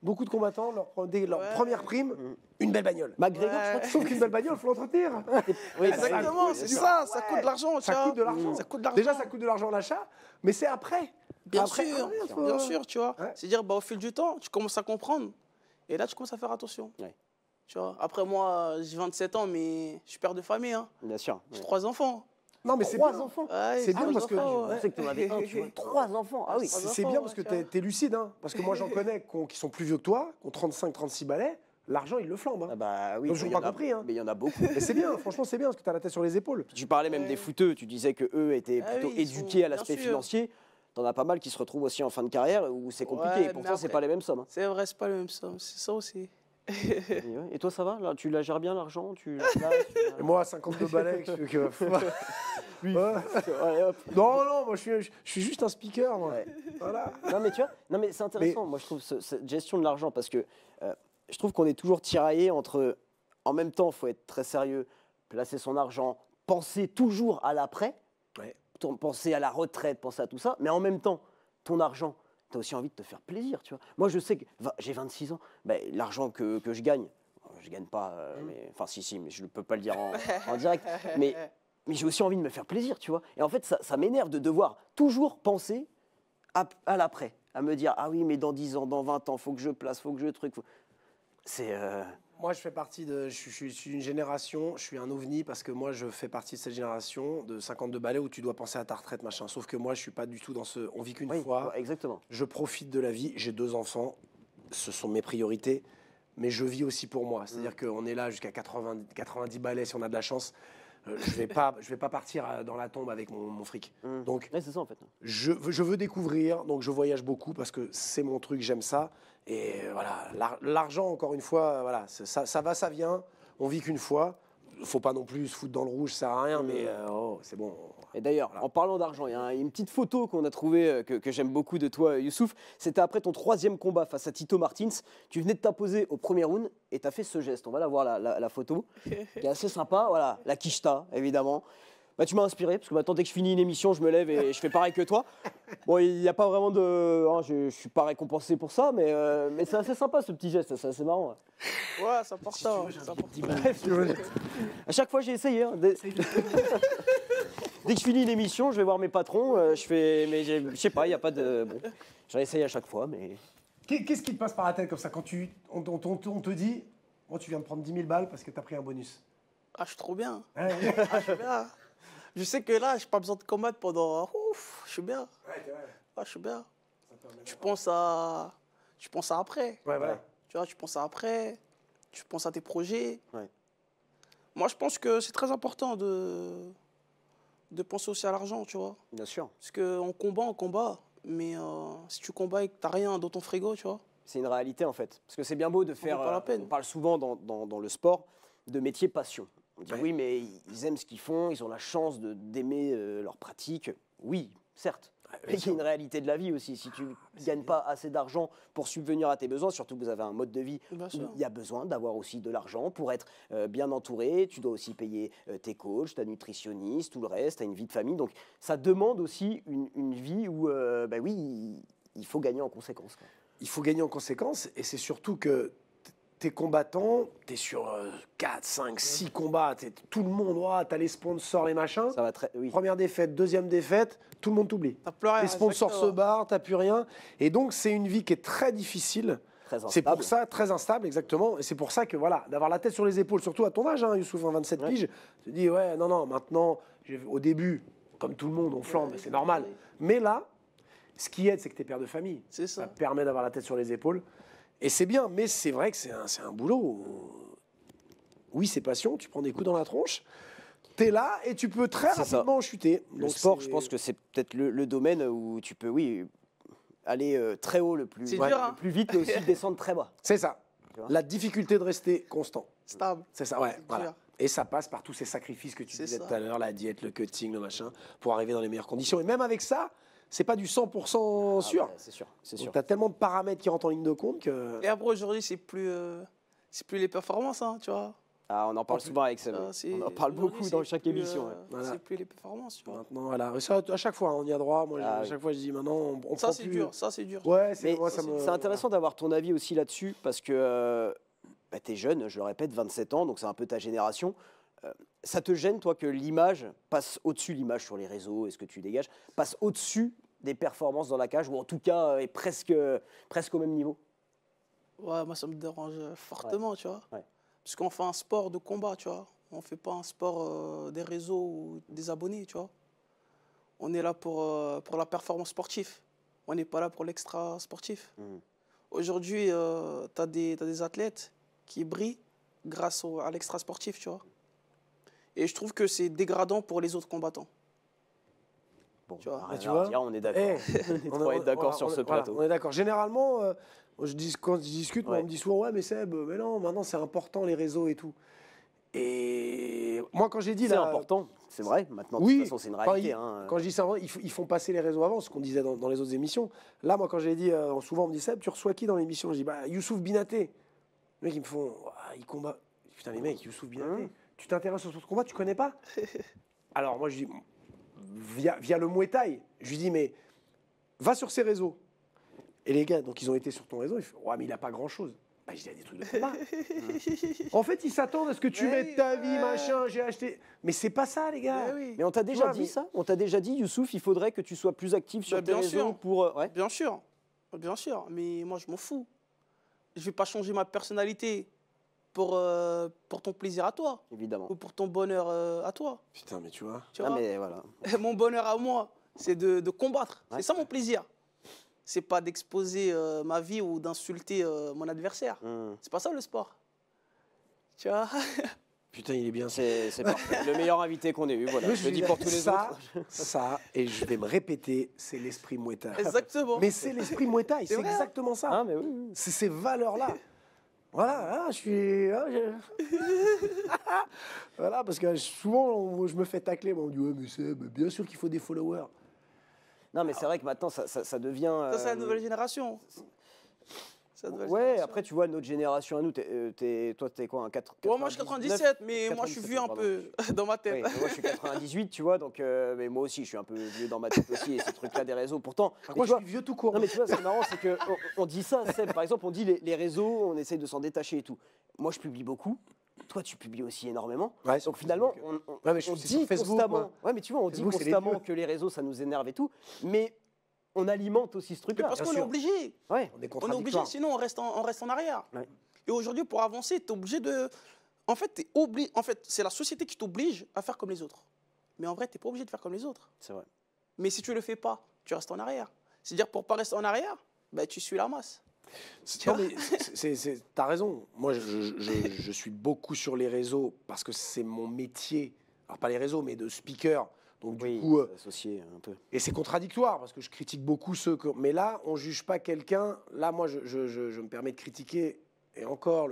beaucoup de combattants, dès leur Ouais. première prime, une belle bagnole. McGregor, Ouais. je crois que Sauf qu'une belle bagnole, il faut l'entretenir. oui, Exactement, oui, c'est bien sûr. ça coûte de l'argent, tu Ça vois. coûte de l'argent. Ça coûte de l'argent. Déjà, ça coûte de l'argent l'achat, mais c'est après. Bien Après, sûr, faut- bien sûr, tu vois. Ouais. C'est-à-dire, bah, au fil du temps, tu commences à comprendre. Et là, tu commences à faire attention. Ouais. Tu vois. Après, moi, j'ai 27 ans, mais je suis père de famille. Hein. Bien sûr. J'ai 3 enfants. Non, mais c'est 3 bien. enfants. Ouais, C'est j'ai bien 3 parce que enfants, Je sais que tu en avais un, tu vois. 3 enfants. Ah oui. Trois C'est enfants, bien ouais, parce que tu vois. t'es lucide, hein. Parce que moi, j'en connais qui sont plus vieux que toi, qui ont 35-36 balais. L'argent, ils le flambent. Hein. Ah bah oui. Donc, je mais n'ai il y en pas a- compris, hein. Mais il y en a beaucoup. Mais c'est bien, franchement, c'est bien parce que tu as la tête sur les épaules. Tu parlais même des footeux, tu disais que eux étaient Ah plutôt oui, ils éduqués sont- à l'aspect bien sûr. financier. T'en as pas mal qui se retrouvent aussi en fin de carrière où c'est compliqué. Ouais, Et pourtant, mais c'est après- pas les mêmes sommes. Hein. C'est vrai, c'est pas le même somme. C'est ça aussi. Et toi, ça va là, tu la gères bien l'argent? Et moi, à 52 balais, Lui. Ouais. Allez, hop. Non, moi, je suis juste un speaker, moi. Ouais. Voilà. Non mais tu vois, non mais c'est intéressant. Moi je trouve cette gestion de l'argent parce que je trouve qu'on est toujours tiraillé entre, en même temps, il faut être très sérieux, placer son argent, penser toujours à l'après, Ouais. penser à la retraite, penser à tout ça, mais en même temps, ton argent, tu as aussi envie de te faire plaisir, tu vois. Moi je sais que j'ai 26 ans, ben, l'argent que je gagne pas, mais, enfin si, mais je ne peux pas le dire en direct, mais j'ai aussi envie de me faire plaisir, tu vois. Et en fait, ça m'énerve de devoir toujours penser à l'après, à me dire, ah oui, mais dans 10 ans, dans 20 ans, faut que je place, faut que je truc. C'est... Moi, je fais partie de. Je suis une génération, je suis un ovni parce que moi, je fais partie de cette génération de 52 balais où tu dois penser à ta retraite, machin. Sauf que moi, je suis pas du tout dans ce. On vit qu'une oui, fois. ouais, exactement. Je profite de la vie. J'ai 2 enfants. Ce sont mes priorités. Mais je vis aussi pour moi. C'est-à-dire qu'on est là jusqu'à 90 balais si on a de la chance. Je vais pas partir dans la tombe avec mon fric. Donc, Ouais, c'est ça en fait. je veux découvrir, donc je voyage beaucoup parce que c'est mon truc, j'aime ça. Et voilà, l'argent, encore une fois, voilà, ça va, ça vient. On vit qu'une fois. Faut pas non plus se foutre dans le rouge, ça sert à rien, mais c'est bon. Et d'ailleurs, en parlant d'argent, il y a une petite photo qu'on a trouvée que j'aime beaucoup de toi, Youssouf. C'était après ton 3e combat face à Tito Martins. Tu venais de t'imposer au premier round et tu as fait ce geste. On va la voir, la photo, qui est assez sympa. Voilà, la quicheta, évidemment. Bah, tu m'as inspiré, parce que maintenant, dès que je finis une émission, je me lève et je fais pareil que toi. Bon, il n'y a pas vraiment de... hein, je ne suis pas récompensé pour ça, mais c'est assez sympa, ce petit geste. C'est assez marrant. Ouais, c'est important. c'est important. À chaque fois, j'ai essayé. Hein. Dès que je finis une émission, je vais voir mes patrons. Je fais, mais je sais pas, il n'y a pas de. Bon, j'en essaye à chaque fois, mais Qu'est-ce qui te passe par la tête comme ça quand on te dit, bon, tu viens de prendre 10 000 balles parce que tu as pris un bonus? Ah, je suis trop bien. Ouais. Ah, je suis bien. Je sais que là, j'ai pas besoin de combattre pendant. Ouf, je suis bien. Ouais. Ah, je suis bien. Tu penses à après. Ouais, voilà. Tu vois, tu penses à après. Tu penses à tes projets. Ouais. Moi, je pense que c'est très important de penser aussi à l'argent, tu vois. Bien sûr. Parce qu'on combat. Mais si tu combats et que t'as rien dans ton frigo, tu vois. C'est une réalité en fait. Parce que c'est bien beau de faire. vaut pas la peine. On parle souvent dans le sport de métier passion. On dit Ouais. oui, mais ils aiment ce qu'ils font, ils ont la chance d'aimer leur pratique. Oui, certes. Mais il y a une réalité de la vie aussi. Si tu ne gagnes pas assez d'argent pour subvenir à tes besoins, surtout que vous avez un mode de vie Bien où sûr. il y a besoin d'avoir aussi de l'argent pour être bien entouré. Tu dois aussi payer tes coachs, ta nutritionniste, tout le reste. Tu as une vie de famille. Donc ça demande aussi une vie où, bah oui, il faut gagner en conséquence, quoi. Il faut gagner en conséquence, et c'est surtout que t'es combattant, t'es sur 4, 5, 6 combats, tout le monde, t'as les sponsors, les machins. Ça va très. Oui. Première défaite, deuxième défaite, tout le monde t'oublie. T'as pleuré. Les sponsors se exactement. barrent, t'as plus rien. Et donc, c'est une vie qui est très difficile. Très C'est pour instable. ça, très instable, exactement. Et c'est pour ça que, voilà, d'avoir la tête sur les épaules, surtout à ton âge, hein, Youssouf, 27 Ouais. piges, tu te dis, ouais, non, maintenant, au début, comme tout le monde, on flambe, c'est normal. Mais là, ce qui aide, c'est que t'es père de famille. C'est Ça ça. te permet d'avoir la tête sur les épaules. Et c'est bien, mais c'est vrai que c'est un boulot où, oui, c'est passion, tu prends des coups dans la tronche, t'es là et tu peux très C'est ça. rapidement chuter. Le Donc sport, c'est- je pense que c'est peut-être le domaine où tu peux, oui, aller très haut le plus, C'est dur, hein. le plus vite, mais aussi descendre très bas. C'est ça. Tu vois. La difficulté de rester constant. Stable. C'est ça, ouais. C'est Voilà. dur. Et ça passe par tous ces sacrifices que tu C'est disais ça. tout à l'heure, la diète, le cutting, le machin, pour arriver dans les meilleures conditions. Et même avec ça, c'est pas du 100% sûr. Ah ouais, c'est sûr, c'est sûr. Tu as tellement de paramètres qui rentrent en ligne de compte que... Et après, aujourd'hui, c'est plus les performances, hein, tu vois. Ah, on en parle souvent avec Seb. Ça, c'est- On en parle aujourd'hui, beaucoup c'est dans chaque plus, émission. ouais. Voilà. C'est plus les performances, tu vois. Maintenant, voilà. Et ça, à chaque fois, on y a droit. Moi, Ah à oui. chaque fois, je dis maintenant, on Ça, prend c'est plus- dur. Ça, c'est dur. Ouais, Mais moi, ça me... c'est intéressant d'avoir ton avis aussi là-dessus parce que bah, tu es jeune, je le répète, 27 ans, donc c'est un peu ta génération. Ça te gêne, toi, que l'image passe au-dessus, l'image sur les réseaux et ce que tu dégages, passe au-dessus des performances dans la cage, ou en tout cas est presque au même niveau? Ouais, moi, ça me dérange fortement, tu vois. Ouais. Parce qu'on fait un sport de combat, tu vois. On fait pas un sport des réseaux ou des abonnés, tu vois. On est là pour la performance sportive. On n'est pas là pour l'extra sportif. Mhm. Aujourd'hui, tu as des athlètes qui brillent grâce à l'extra sportif, tu vois. Et je trouve que c'est dégradant pour les autres combattants. Bon, Tu vois. rien Tu à vois dire, on est d'accord. Eh, On est d'accord sur ce plateau. On est d'accord. Généralement, quand je discute, moi, Ouais. on me dit souvent, ouais, mais Seb, mais non, maintenant c'est important les réseaux et tout. Et moi, quand j'ai dit C'est là, important, c'est vrai. Maintenant, de oui, toute façon, c'est une enfin, réalité. hein. quand je dis ça, ils font passer les réseaux avant, ce qu'on disait dans les autres émissions. Là, moi, quand j'ai dit, souvent on me dit Seb, tu reçois qui dans l'émission? Je dis, bah, Youssouf Binaté. Les mecs, ils me font, ah, il combat. Putain, les mecs, Youssouf Binaté, tu t'intéresses sur ce combat, tu connais pas? Alors, moi, je dis, via le Muay Thai, je lui dis, mais va sur ses réseaux. Et les gars, donc ils ont été sur ton réseau, ils font, ouais, mais il a pas grand chose. Bah, je dis, il y a des trucs de combat. En fait, ils s'attendent à ce que tu Mais mettes ta oui, vie, ouais. machin, j'ai acheté. Mais c'est pas ça, les gars. Eh oui. Mais on t'a déjà vois, dit mais- ça? On t'a déjà dit, Youssouf, il faudrait que tu sois plus actif sur Bah, tes bien réseaux sûr. pour. Ouais. Bien sûr, mais moi je m'en fous. Je vais pas changer ma personnalité pour ton plaisir à toi Évidemment. ou pour ton bonheur à toi. Putain, mais tu vois. Tu Ah, vois. mais voilà. Mon bonheur à moi, c'est de combattre. Ouais. C'est ça mon plaisir. C'est pas d'exposer ma vie ou d'insulter mon adversaire. Hmm. C'est pas ça le sport. Tu vois. Putain, il est bien. C'est parfait. Le meilleur invité qu'on ait eu. Voilà. Mais Je le dis pour tous les ça, autres. ça, et je vais me répéter, c'est l'esprit Muay Thai. Exactement. Mais c'est l'esprit Muay Thai, c'est vrai, hein. exactement ça. Ah, mais oui, oui. C'est ces valeurs-là. Voilà, je suis. Voilà, parce que souvent, je me fais tacler. On me dit, ouais, mais c'est bien sûr qu'il faut des followers. Non, mais c'est vrai que maintenant, ça devient. Ça, c'est la nouvelle génération. C'est la nouvelle Ouais, génération. après, tu vois, notre génération à nous, toi, t'es quoi, un 4 Ouais, moi je suis 97, mais moi je suis 97, vieux un pardon. peu dans ma Oui, tête. mais moi je suis 98, tu vois, donc mais moi aussi je suis un peu vieux dans ma tête aussi et ces trucs-là des réseaux. Pourtant, mais Moi, tu je vois- suis vieux tout court. non mais tu vois, ce qui est marrant, c'est que on dit ça, Seb, par exemple, on dit les réseaux, on essaye de s'en détacher et tout. Moi je publie beaucoup, toi tu publies aussi énormément. Ouais, sur Donc finalement, Facebook. on Ouais, mais je on suis dit sur Facebook, constamment, moi. ouais mais tu vois, on dit Facebook, c'est les constamment vieux. que les réseaux ça nous énerve et tout, mais on alimente aussi ce truc-là. Parce bien qu'on est sûr. obligé. Ouais. On est On est contradictoire. obligé, sinon on reste en arrière. Ouais. Et aujourd'hui, pour avancer, tu es obligé de. En fait, en fait, c'est la société qui t'oblige à faire comme les autres. Mais en vrai, tu n'es pas obligé de faire comme les autres. C'est vrai. Mais si tu ne le fais pas, tu restes en arrière. C'est-à-dire, pour ne pas rester en arrière, bah, tu suis la masse. Non, mais t'as raison. Moi, je suis beaucoup sur les réseaux parce que c'est mon métier. Alors, pas les réseaux, mais de speaker. Donc, du Oui, coup, associé un peu. et c'est contradictoire parce que je critique beaucoup ceux que. Mais là, on juge pas quelqu'un. Là, moi, je me permets de critiquer. Et encore,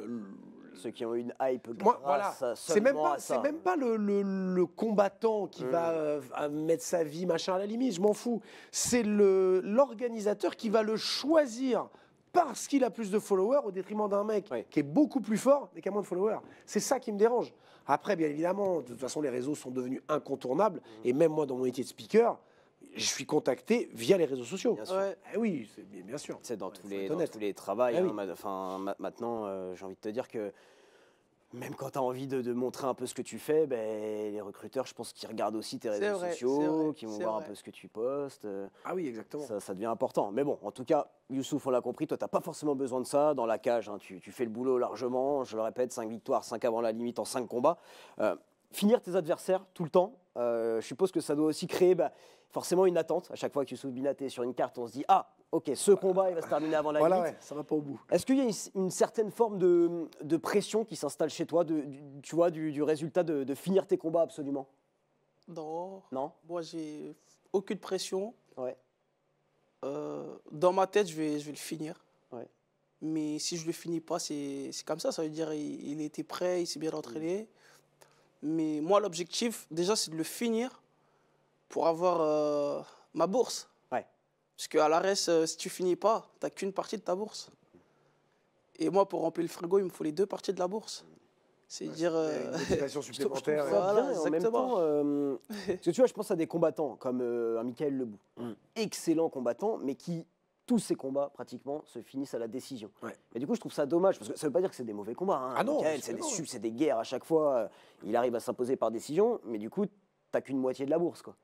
Ceux qui ont une hype moi, grâce voilà. à C'est même seulement pas, à ça. c'est même pas le combattant qui va mettre sa vie, machin, à la limite, je m'en fous. C'est l'organisateur qui va le choisir parce qu'il a plus de followers au détriment d'un mec Oui. qui est beaucoup plus fort mais qui a moins de followers. C'est ça qui me dérange. Après, bien évidemment, de toute façon, les réseaux sont devenus incontournables. Et même moi, dans mon métier de speaker, je suis contacté via les réseaux sociaux. Bien sûr. Ouais. Eh oui, bien sûr. C'est dans, Ouais, tous faut les, être dans honnête. tous les travails. Ah oui. Enfin, maintenant, j'ai envie de te dire que même quand tu as envie de montrer un peu ce que tu fais, ben, les recruteurs, je pense qu'ils regardent aussi tes réseaux vrai, c'est sociaux, vrai, qui vont c'est voir un vrai. peu ce que tu postes. Ah oui, exactement. Ça devient important. Mais bon, en tout cas, Youssouf, on l'a compris, toi, tu n'as pas forcément besoin de ça. Dans la cage, hein, tu fais le boulot largement. Je le répète, 5 victoires, 5 avant la limite en 5 combats. Finir tes adversaires tout le temps, je suppose que ça doit aussi créer forcément une attente. À chaque fois que Youssouf Binaté est sur une carte, on se dit « Ah, ok, ce combat, il va se terminer avant la Voilà, limite. ouais, ça va pas au bout. Est-ce qu'il y a une certaine forme de pression qui s'installe chez toi, tu vois, du résultat de finir tes combats absolument? Non. Non? Moi, j'ai aucune pression. Ouais. Dans ma tête, je vais le finir. Ouais. Mais si je ne le finis pas, c'est comme ça. Ça veut dire il était prêt, il s'est bien entraîné. Mais moi, l'objectif, déjà, c'est de le finir pour avoir ma bourse. Ouais. Parce qu'à l'ARES, si tu finis pas, tu n'as qu'une partie de ta bourse. Et moi, pour remplir le frigo, il me faut les 2 parties de la bourse. C'est-à-dire... Une motivation Je trouve supplémentaire. ça Voilà, bien, et en même exactement. temps, parce que tu vois, je pense à des combattants comme un Michael Lebou, excellent combattant, mais qui, tous ses combats, pratiquement, se finissent à la décision. Ouais. Et du coup, je trouve ça dommage, parce que ça veut pas dire que c'est des mauvais combats. Hein. Ah non, Michael, c'est absolument. c'est des guerres à chaque fois. Il arrive à s'imposer par décision, mais du coup, t'as qu'une moitié de la bourse, quoi.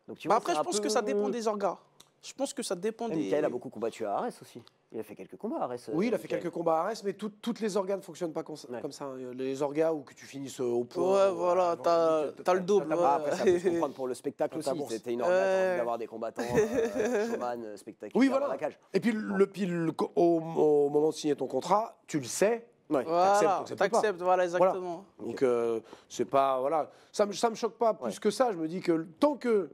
Donc, tu vois, Après, c'est je un pense peu- que ça dépend des orgas. Je pense que ça dépend Et des... Michael a beaucoup combattu à Arès aussi. Il a fait quelques combats à Arès. Oui, il a fait Michael. quelques combats à Arès, mais toutes les organes ne fonctionnent pas comme Ouais. ça. Les orgas où que tu finisses au point. Ouais, voilà, t'as le double. Ah, après, ça peut se Ouais. comprendre pour le spectacle T'as ta aussi. bourse. C'était une organe, t'as envie Ouais. d'avoir des combattants, showman, spectaculaires Oui, dans voilà. la cage. Et puis, au moment de signer ton contrat, tu le sais. Ouais. Voilà, t'acceptes pas. t'acceptes, voilà, exactement. Donc, c'est pas. Voilà. Ça me choque pas plus Ouais. que ça. Je me dis que tant que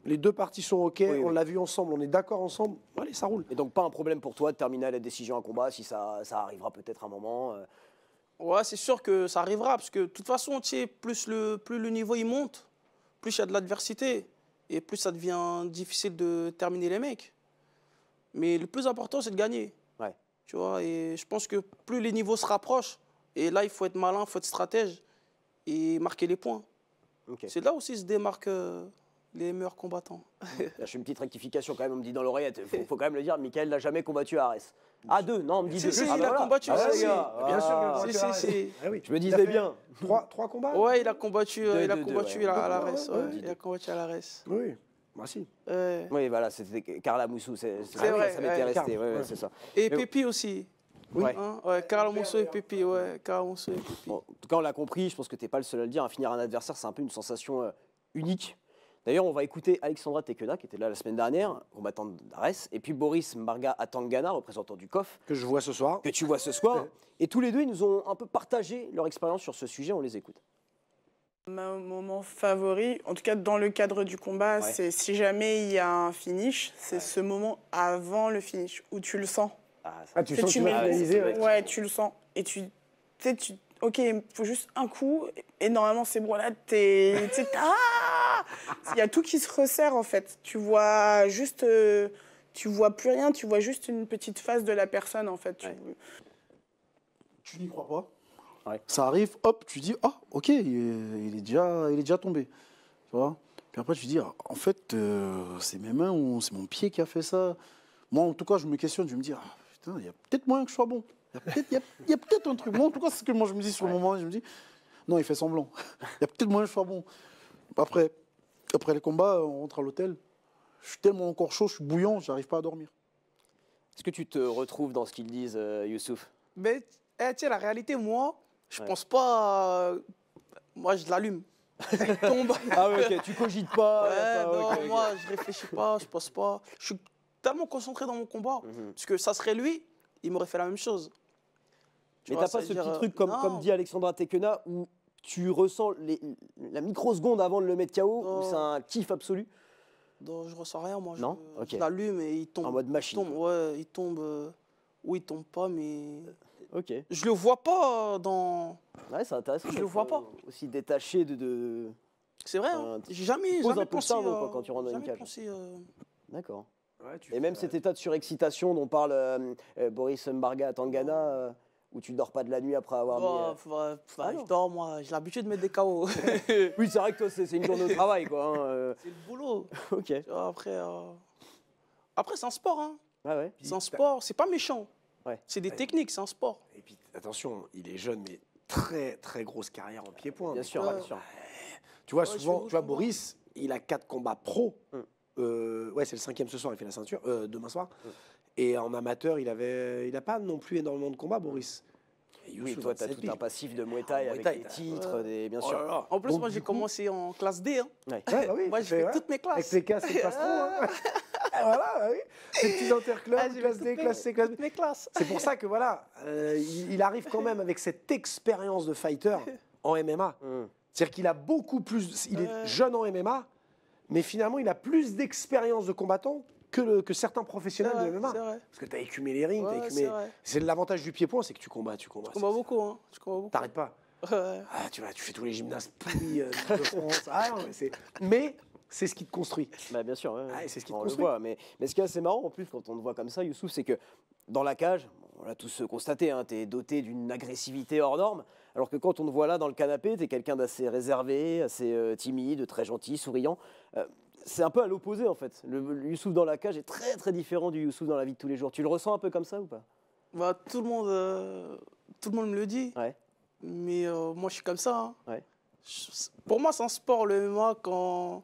les 2 parties sont OK, Oui, on oui. l'a vu ensemble, on est d'accord ensemble, allez, ça roule. Et donc, pas un problème pour toi de terminer à la décision à combat si ça arrivera peut-être un moment. Ouais, c'est sûr que ça arrivera, parce que de toute façon, tu sais, plus le niveau il monte, plus il y a de l'adversité, et plus ça devient difficile de terminer les mecs. Mais le plus important, c'est de gagner. Ouais. Tu vois, et je pense que plus les niveaux se rapprochent, et là, il faut être malin, il faut être stratège, et marquer les points. Ok. C'est là aussi se démarquent les meilleurs combattants. Là, je fais une petite rectification quand même. On me dit dans l'oreillette. Faut quand même le dire. Michael n'a jamais combattu à Arès. Ah, 2. Non, on me dit 2. Si, il a combattu, Ah, si, les gars. si. Bien sûr Ah. que Si, si, si. Ah oui. Je me Il a disais fait bien. 3 combats. Ouais, il a combattu, Deux, il a deux, combattu ouais. à la Ouais, RES. ouais, Ouais, il a combattu à la RES. Oui, moi si. Ouais. Oui, voilà, c'était Carla Moussou. C'est vrai, ça m'était ouais. resté. Ouais, Ouais. c'est ça. Et Mais- Pépi aussi. Ouais. Hein, ouais, Carl Monceau et Pépi, ouais. Carl Monceau et Pépi. Bon, en tout cas, on l'a compris. Je pense que tu n'es pas le seul à le dire. Finir un adversaire, c'est un peu une sensation unique. D'ailleurs, on va écouter Alexandra Tekena, qui était là la semaine dernière, combattante d'Arès, et puis Boris Mbarga Atangana, représentant du COF, Que je vois ce soir. que tu vois ce soir. Et tous les deux, ils nous ont un peu partagé leur expérience sur ce sujet. On les écoute. Mon moment favori, en tout cas dans le cadre du combat, Ouais. c'est si jamais il y a un finish, c'est ce moment avant le finish où tu le sens. Ah, Ah, tu Tu sais, sens que tu mets vas le- finaliser. ouais. Ouais, tu le sens. Et tu sais, ok, il faut juste un coup, et normalement c'est bon, là, tu sais, il y a tout qui se resserre en fait. Tu vois juste, tu vois plus rien, tu vois juste une petite face de la personne en fait. Ouais. Tu n'y crois pas. Ouais. Ça arrive, hop, tu dis, ah, ok, il est déjà tombé. Tu vois. Puis après, tu dis, ah, en fait, c'est mes mains ou c'est mon pied qui a fait ça. Moi, en tout cas, je me questionne, je me dis, ah, putain, il y a peut-être moyen que je sois bon. Il y a peut-être un truc. Moi, en tout cas, c'est ce que moi, je me dis sur le moment. Je me dis, non, il fait semblant. Il y a peut-être moyen que je sois bon. Après les combats, on rentre à l'hôtel. je suis tellement encore chaud, je suis bouillant, j'arrive pas à dormir. Est-ce que tu te retrouves dans ce qu'ils disent, Youssouf? Mais tu sais, la réalité, moi, je pense pas. Moi, je l'allume. Il tombe. Ah ouais, ok, tu cogites pas. Ouais, d'accord, non, ok, ok. moi, je réfléchis pas, je pense pas. Je suis tellement concentré dans mon combat. Parce que ça serait lui, il m'aurait fait la même chose. Tu Mais vois, t'as pas ce c'est-à-dire, petit truc, comme, non. comme dit Alexandra Tekena, où tu ressens la microseconde avant de le mettre KO, où Non. c'est un kiff absolu? Non, je ressens rien, moi. Non Je, Ok. je l'allume et il tombe. En mode machine. Il tombe, ouais, il tombe. Ou il tombe pas, mais. Ok. Je le vois pas dans. Ouais, c'est intéressant. Je le d'être, vois pas. Aussi détaché de... C'est vrai, hein. Tu J'ai jamais, poses un jamais peu le pensé. cerveau, quoi, quand tu rentres dans une jamais cage. pensé, D'accord. Ouais, tu Et même fais- cet état de surexcitation dont parle Boris Mbarga à Tangana, où tu dors pas de la nuit après avoir bah, mis... bah, non. je dors, moi. J'ai l'habitude de mettre des KO. Oui, c'est vrai que toi, c'est une journée au travail, quoi. Hein, C'est le boulot. ok. Tu vois, après, c'est un sport, hein. Ah ouais. C'est un sport, c'est pas méchant. Ouais. C'est des techniques, c'est un sport. Et puis, attention, il est jeune, mais très, très grosse carrière en pied-point. Bien sûr, Ouais. bien sûr. Tu vois, Ouais, je souvent, fais tu vois, beaucoup de Boris, il a 4 combats pro. Mm. Ouais, c'est le 5e ce soir, il fait la ceinture, demain soir. Et en amateur, il a pas non plus énormément de combats, Boris. Et Oui, Youssou, toi, tu as 27 tout piges. un passif de Muay Thai Muay avec Thai, des t'as- titres, bien Oh sûr. là là. En plus, Donc, moi, du j'ai coup- commencé en classe D. Hein. Ouais. Ouais, bah oui, Moi, tu je fais ouais, toutes mes classes. Avec tes casques et tes pastrons. hein. voilà, bah oui. Tes petits interclubs, Ah, j'ai classe fait D, toutes classe C, classe B. toutes mes classes. C'est pour ça que voilà, il arrive quand même avec cette expérience de fighter en MMA. Mm. C'est-à-dire qu'il a beaucoup plus. Il est Ouais. jeune en MMA, mais finalement, il a plus d'expérience de combattant que certains professionnels de MMA. C'est vrai. Parce que tu as écumé les rings, Ouais, t'as c'est écumé. vrai. C'est l'avantage du pied-point, c'est que tu combats. Je combats beaucoup, hein. Je combats beaucoup. T'arrêtes pas. Ouais. Ah, tu fais tous les gymnases pourris de France. Ah, non, mais c'est ce qui te construit. Bah, bien sûr, ouais, ouais. Ah, et c'est ce qui te on le construit. voit. Mais ce qui est assez marrant en plus quand on te voit comme ça, Youssouf, c'est que dans la cage, on l'a tous constaté, hein, tu es doté d'une agressivité hors norme, alors que quand on te voit là dans le canapé, tu es quelqu'un d'assez réservé, assez timide, très gentil, souriant. C'est un peu à l'opposé en fait. Le Youssouf dans la cage est très très différent du Youssouf dans la vie de tous les jours. Tu le ressens un peu comme ça ou pas? Bah, tout le monde me le dit. Ouais. Mais moi, je suis comme ça. Hein. Ouais. Pour moi, c'est un sport, le MMA. Quand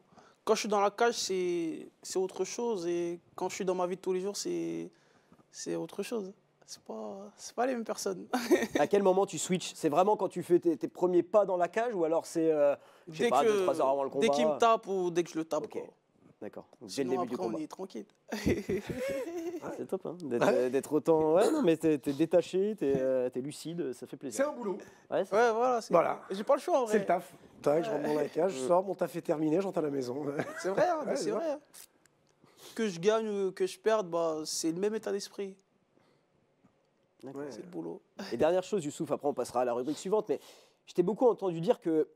je suis dans la cage, c'est autre chose. Et quand je suis dans ma vie de tous les jours, c'est autre chose. C'est pas les mêmes personnes. À quel moment tu switches? C'est vraiment quand tu fais tes premiers pas dans la cage ou alors c'est, je sais pas, 2-3 heures avant le combat? Dès qu'il me tape ou dès que je le tape. Ok. Quoi. D'accord. Donc, dès le Sinon, début du après, on combat. est tranquille. C'est top, hein, d'être autant. Ouais, non, mais t'es détaché, t'es lucide, ça fait C'est plaisir. un boulot. Ouais, c'est Ouais, voilà. Voilà. J'ai pas le choix, en C'est vrai. le taf. Tac, je rentre dans la cage, je sors, mon taf est terminé, je rentre à la maison. C'est vrai, hein, Ouais, c'est c'est vrai. hein. Que je gagne ou que je perde, bah, c'est le même état d'esprit. D'accord. Ouais. C'est le boulot. Et dernière chose, Youssouf, après on passera à la rubrique suivante, mais je t'ai beaucoup entendu dire que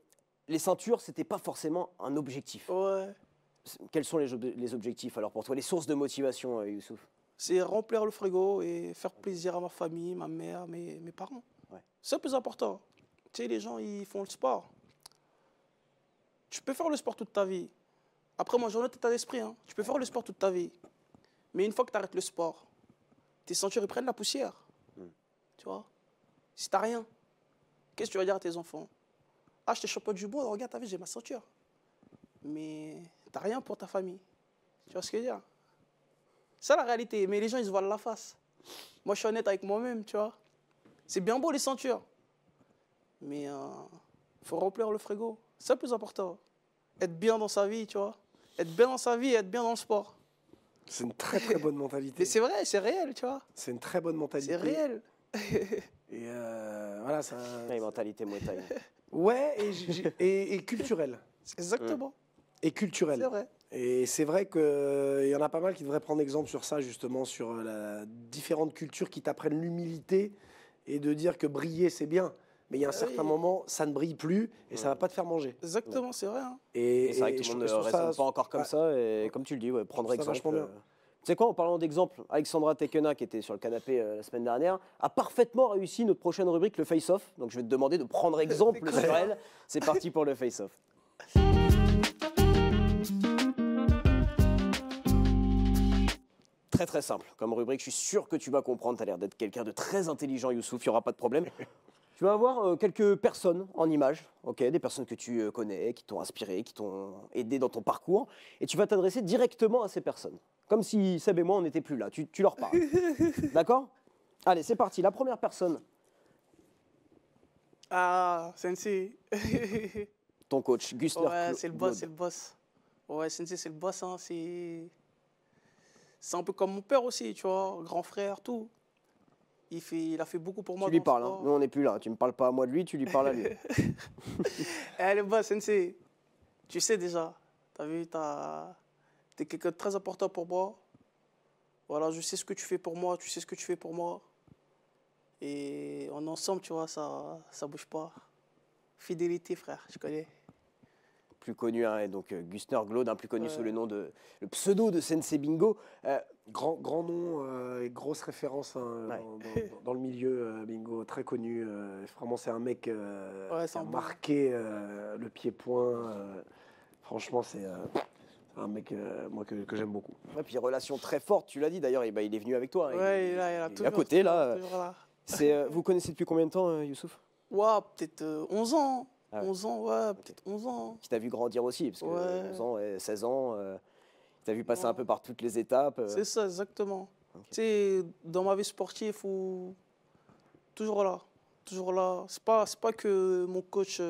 les ceintures, c'était pas forcément un objectif. Ouais. Quels sont les objectifs alors pour toi, les sources de motivation, Youssouf? C'est remplir le frigo et faire plaisir à ma famille, ma mère, mes parents. Ouais. C'est le plus important. Tu sais, les gens, ils font le sport. Tu peux faire le sport toute ta vie. Après, moi, j'ai un autre état d'esprit. Hein. Tu peux faire le sport toute ta vie. Mais une fois que tu arrêtes le sport, tes ceintures, ils prennent la poussière. Tu vois? Si tu n'as rien, qu'est-ce que tu vas dire à tes enfants? Ah, je t'ai champion du monde, regarde, t'as vu, j'ai ma ceinture. Mais tu n'as rien pour ta famille. Tu vois ce que je veux dire? C'est ça la réalité. Mais les gens, ils se voilent la face. Moi, je suis honnête avec moi-même, tu vois. C'est bien beau les ceintures. Mais il faut remplir le frigo. C'est le plus important. Être bien dans sa vie, tu vois. Être bien dans sa vie et être bien dans le sport. C'est une très très bonne mentalité. Mais c'est vrai, c'est réel, tu vois. C'est une très bonne mentalité. C'est réel. Et voilà, ça. Ouais, mentalité Muay Thai. Ouais, et culturel. Exactement. Et culturel. C'est vrai. Et c'est vrai qu'il y en a pas mal qui devraient prendre exemple sur ça, justement, sur la différentes cultures qui t'apprennent l'humilité et de dire que briller, c'est bien. Mais il y a un certain moment, ça ne brille plus et ça va pas te faire manger. Exactement, c'est vrai. Hein. Et c'est vrai que je tout le monde ne trouve ça- raisonne pas encore comme ouais. ça. Et comme tu le dis, ouais, prendre Je trouve ça exemple. vachement bien. Tu sais quoi, en parlant d'exemple, Alexandra Tekena, qui était sur le canapé la semaine dernière, a parfaitement réussi notre prochaine rubrique, le face-off. Donc je vais te demander de prendre exemple sur elle. C'est parti pour le face-off. Très très simple comme rubrique, je suis sûr que tu vas comprendre. Tu as l'air d'être quelqu'un de très intelligent, Youssouf, il n'y aura pas de problème. Tu vas avoir quelques personnes en images, ok, des personnes que tu connais, qui t'ont inspiré, qui t'ont aidé dans ton parcours, et tu vas t'adresser directement à ces personnes. Comme si Seb et moi, on n'était plus là. Tu leur parles. D'accord? Allez, c'est parti. La première personne, Ah, Sensei. ton coach, Gustner. Ouais, c'est le boss, c'est le boss. Ouais, Sensei, c'est le boss, hein. C'est un peu comme mon père aussi, tu vois, grand frère, tout. Il a fait beaucoup pour moi. Tu lui dans le parles, hein. sport. Nous on n'est plus là. Tu me parles pas à moi de lui, tu lui parles à lui. Eh, le boss, Sensei, tu sais déjà. T'as vu, t'es quelqu'un de très important pour moi. Voilà, je sais ce que tu fais pour moi, tu sais ce que tu fais pour moi. Et en ensemble, tu vois, ça bouge pas. Fidélité, frère, je connais. Plus connu, hein, et donc Gustner Glaude, plus connu Ouais. sous le nom de le pseudo de Sensei Bingo. Grand nom et grosse référence hein, Ouais. dans le milieu bingo, très connu. Vraiment, c'est un mec Ouais, qui c'est a un bon. marqué le pied-point. Franchement, c'est un mec moi, que j'aime beaucoup. Et puis relation très forte, tu l'as dit d'ailleurs, il est venu avec toi. Hein, Ouais, il il a est toujours, à côté là. toujours là. Vous connaissez depuis combien de temps, Youssouf? Ouais, peut-être 11 ans. Ah ouais. 11 ans, ouais, peut-être 11 ans. Qui t'a vu grandir aussi, parce que Ouais. 11 ans, 16 ans, qui t'a vu passer Ouais. un peu par toutes les étapes. C'est ça, exactement. Ok. Tu sais, dans ma vie sportive, faut toujours là. Toujours là. C'est pas que mon coach,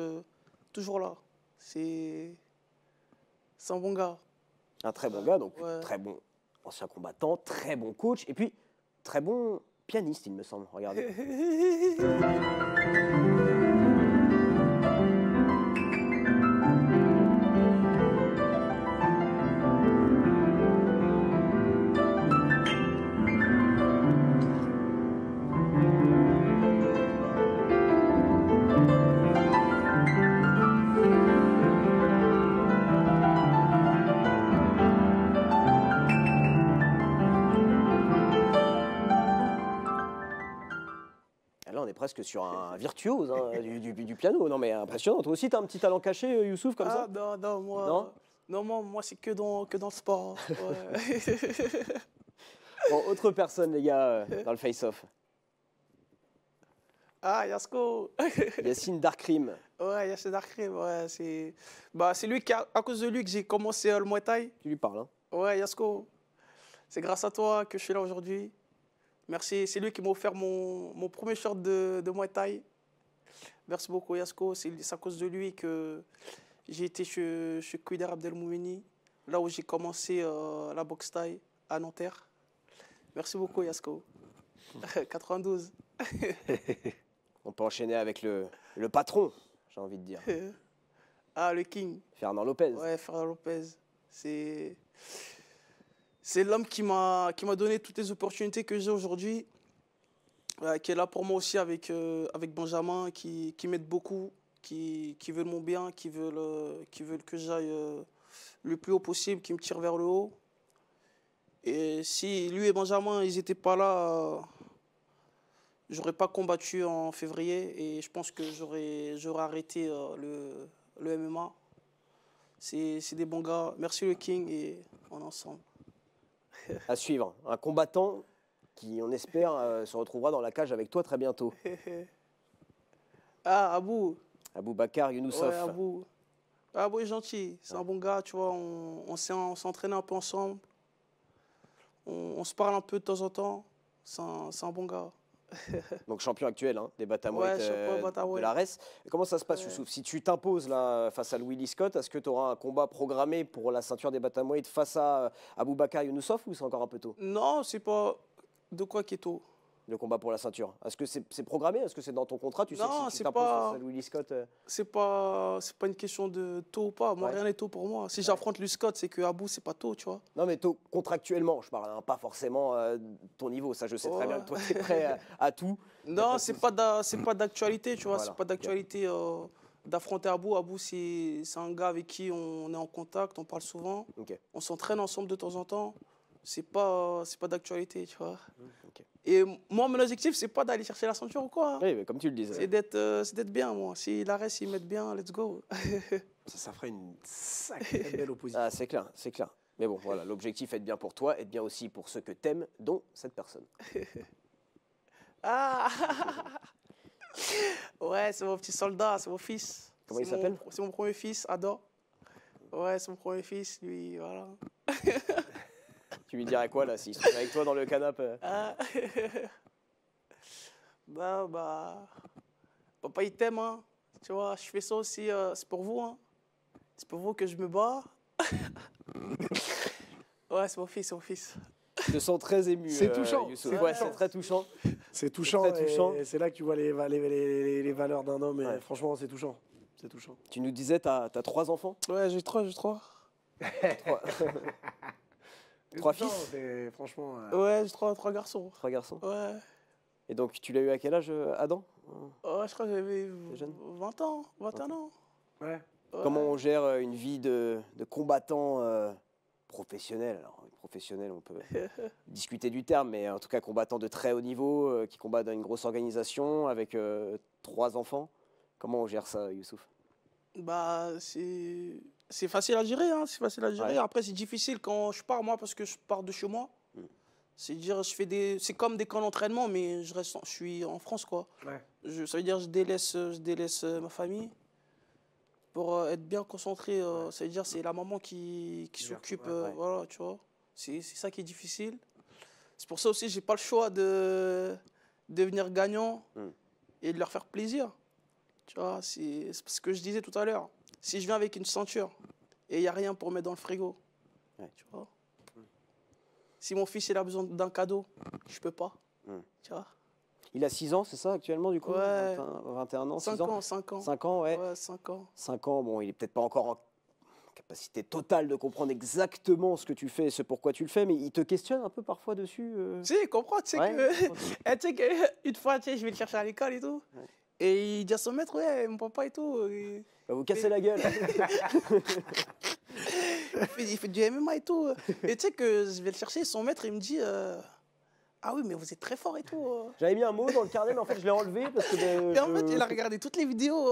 toujours là. C'est un bon gars. Un très bon gars, donc Ouais. très bon ancien combattant, très bon coach, et puis très bon pianiste, il me semble. Regardez. Là, on est presque sur un virtuose hein, du piano. Non, mais impressionnant. Toi aussi, tu as un petit talent caché, Youssouf, comme ça? Non, non, moi. Non Non, moi c'est que dans le sport. Ouais. Bon, autre personne, les gars, dans le face-off. Ah, Yasko. Yacine Darkrim. Ouais, Yacine Darkrim, ouais, c'est lui à cause de lui que j'ai commencé le Muay Thai. Tu lui parles, hein? Ouais, Yasko. C'est grâce à toi que je suis là aujourd'hui. Merci, c'est lui qui m'a offert mon premier short de Muay Thai. Merci beaucoup, Yasko. C'est à cause de lui que j'ai été chez Kouider Abdelmoumeni, là où j'ai commencé la boxe thaï à Nanterre. Merci beaucoup, Yasko. 92. On peut enchaîner avec le patron, j'ai envie de dire. Ah, le King. Fernand Lopez. Ouais, Fernand Lopez. C'est l'homme qui m'a donné toutes les opportunités que j'ai aujourd'hui, qui est là pour moi aussi avec Benjamin, qui m'aide beaucoup, qui veulent mon bien, qui veulent que j'aille le plus haut possible, qui me tirent vers le haut. Et si lui et Benjamin, ils n'étaient pas là, j'aurais pas combattu en février et je pense que j'aurais arrêté le MMA. C'est des bons gars. Merci le King et on est ensemble. À suivre. Un combattant qui, on espère, se retrouvera dans la cage avec toi très bientôt. Ah, Abou. Aboubacar Younoussof. Ouais, Abou. Abou est gentil. C'est un bon gars, tu vois. On s'entraîne un peu ensemble. On se parle un peu de temps en temps. C'est un bon gars. Donc champion actuel hein, des bantamweight Ouais, champion bantamweight. de l'ARES. Comment ça se passe, Ouais. Youssouf? Si tu t'imposes là face à Louis Lee Scott, est-ce que tu auras un combat programmé pour la ceinture des bantamweight face à Aboubacar Younoussof ou c'est encore un peu tôt? Non, c'est pas de quoi qui est tôt. Le combat pour la ceinture. Est-ce que c'est programmé? Est-ce que c'est dans ton contrat? Tu sais Non, que si tu c'est t'imposes pas- face à Louis Lee Scott, C'est pas une question de tôt ou pas. Moi, Ouais. rien n'est tôt pour moi. Si j'affronte Louis Scott, c'est que Abou, c'est pas tôt, tu vois. Non, mais tôt, contractuellement, je parle, hein, pas forcément ton niveau. Ça, je sais très bien que toi, tu es prêt à tout. Non, c'est pas d'actualité, tu vois. Voilà. C'est pas d'actualité d'affronter Abou. Abou, c'est un gars avec qui on est en contact, on parle souvent. Ok. On s'entraîne ensemble de temps en temps. C'est pas d'actualité, tu vois. Ok. Et moi, mon objectif, c'est pas d'aller chercher la ceinture ou quoi. Oui, mais comme tu le disais. C'est d'être bien, moi. Si la reste, ils mettent bien, let's go. Ça ferait une sacrée belle opposition. Ah, c'est clair, c'est clair. Mais bon, voilà, l'objectif est de bien pour toi et de bien aussi pour ceux que t'aimes, dont cette personne. Ah Ouais, c'est mon petit soldat, c'est mon fils. Comment il C'est mon- s'appelle? C'est mon premier fils, Adam. Ouais, c'est mon premier fils, lui, voilà. Tu lui dirais quoi là s'il se trouve avec toi dans le canapé? Ah. Papa, il t'aime, hein. Tu vois, je fais ça aussi, c'est pour vous, hein. C'est pour vous que je me bats. Ouais, c'est mon fils, c'est mon fils. Je te sens très ému. C'est touchant, Youssouf. c'est Ouais, touchant. c'est très touchant. C'est touchant, Très touchant. et c'est là que tu vois les valeurs d'un homme. Et Ouais. franchement, c'est touchant. C'est touchant. Tu nous disais, t'as 3 enfants? Ouais, j'ai trois. Trois C'est touchant, fils? c'est- Franchement. Ouais, j'ai trois garçons. 3 garçons. Ouais. Et donc, tu l'as eu à quel âge, Adam? Ouais, je crois que j'avais jeune 20 ans, 21 ans. Ouais. Ouais. Comment on gère une vie de combattant professionnel? Alors, professionnel, on peut discuter du terme, mais en tout cas combattant de très haut niveau, qui combat dans une grosse organisation avec 3 enfants. Comment on gère ça, Youssouf? Bah, c'est facile à gérer, hein. C'est facile à gérer. Ouais. Après, c'est difficile quand je pars, moi, parce que je pars de chez moi. C'est-à-dire, c'est comme des camps d'entraînement, mais je suis en France, quoi. Ouais. Ça veut dire, je délaisse ma famille pour être bien concentré. Ça veut dire, c'est la maman qui s'occupe, ouais. voilà, tu vois. C'est ça qui est difficile. C'est pour ça aussi, j'ai pas le choix de devenir gagnant et de leur faire plaisir. Tu vois, c'est ce que je disais tout à l'heure. Si je viens avec une ceinture et il n'y a rien pour mettre dans le frigo, Ouais. tu vois. Si mon fils il a besoin d'un cadeau, je peux pas. Tu vois. Il a 6 ans, c'est ça, actuellement, du coup? Ouais. 21 ans, 6 5 ans? ans, 5 ans. 5 ans, ouais. Ouais, 5 ans. 5 ans, bon, il est peut-être pas encore en capacité totale de comprendre exactement ce que tu fais, ce pourquoi tu le fais, mais il te questionne un peu parfois dessus. Tu sais, il comprend, tu sais Ouais, que. Eh, tu sais qu'une fois, tu sais, je vais le chercher à l'école et tout. Et il dit à son maître, ouais, mon papa et tout. Il va vous casser la gueule. Il fait du MMA et tout. Et tu sais que je vais le chercher, son maître, il me dit ah oui, mais vous êtes très fort et tout. J'avais mis un mot dans le carnet, mais en fait, je l'ai enlevé parce que. Et en fait, il a regardé toutes les vidéos.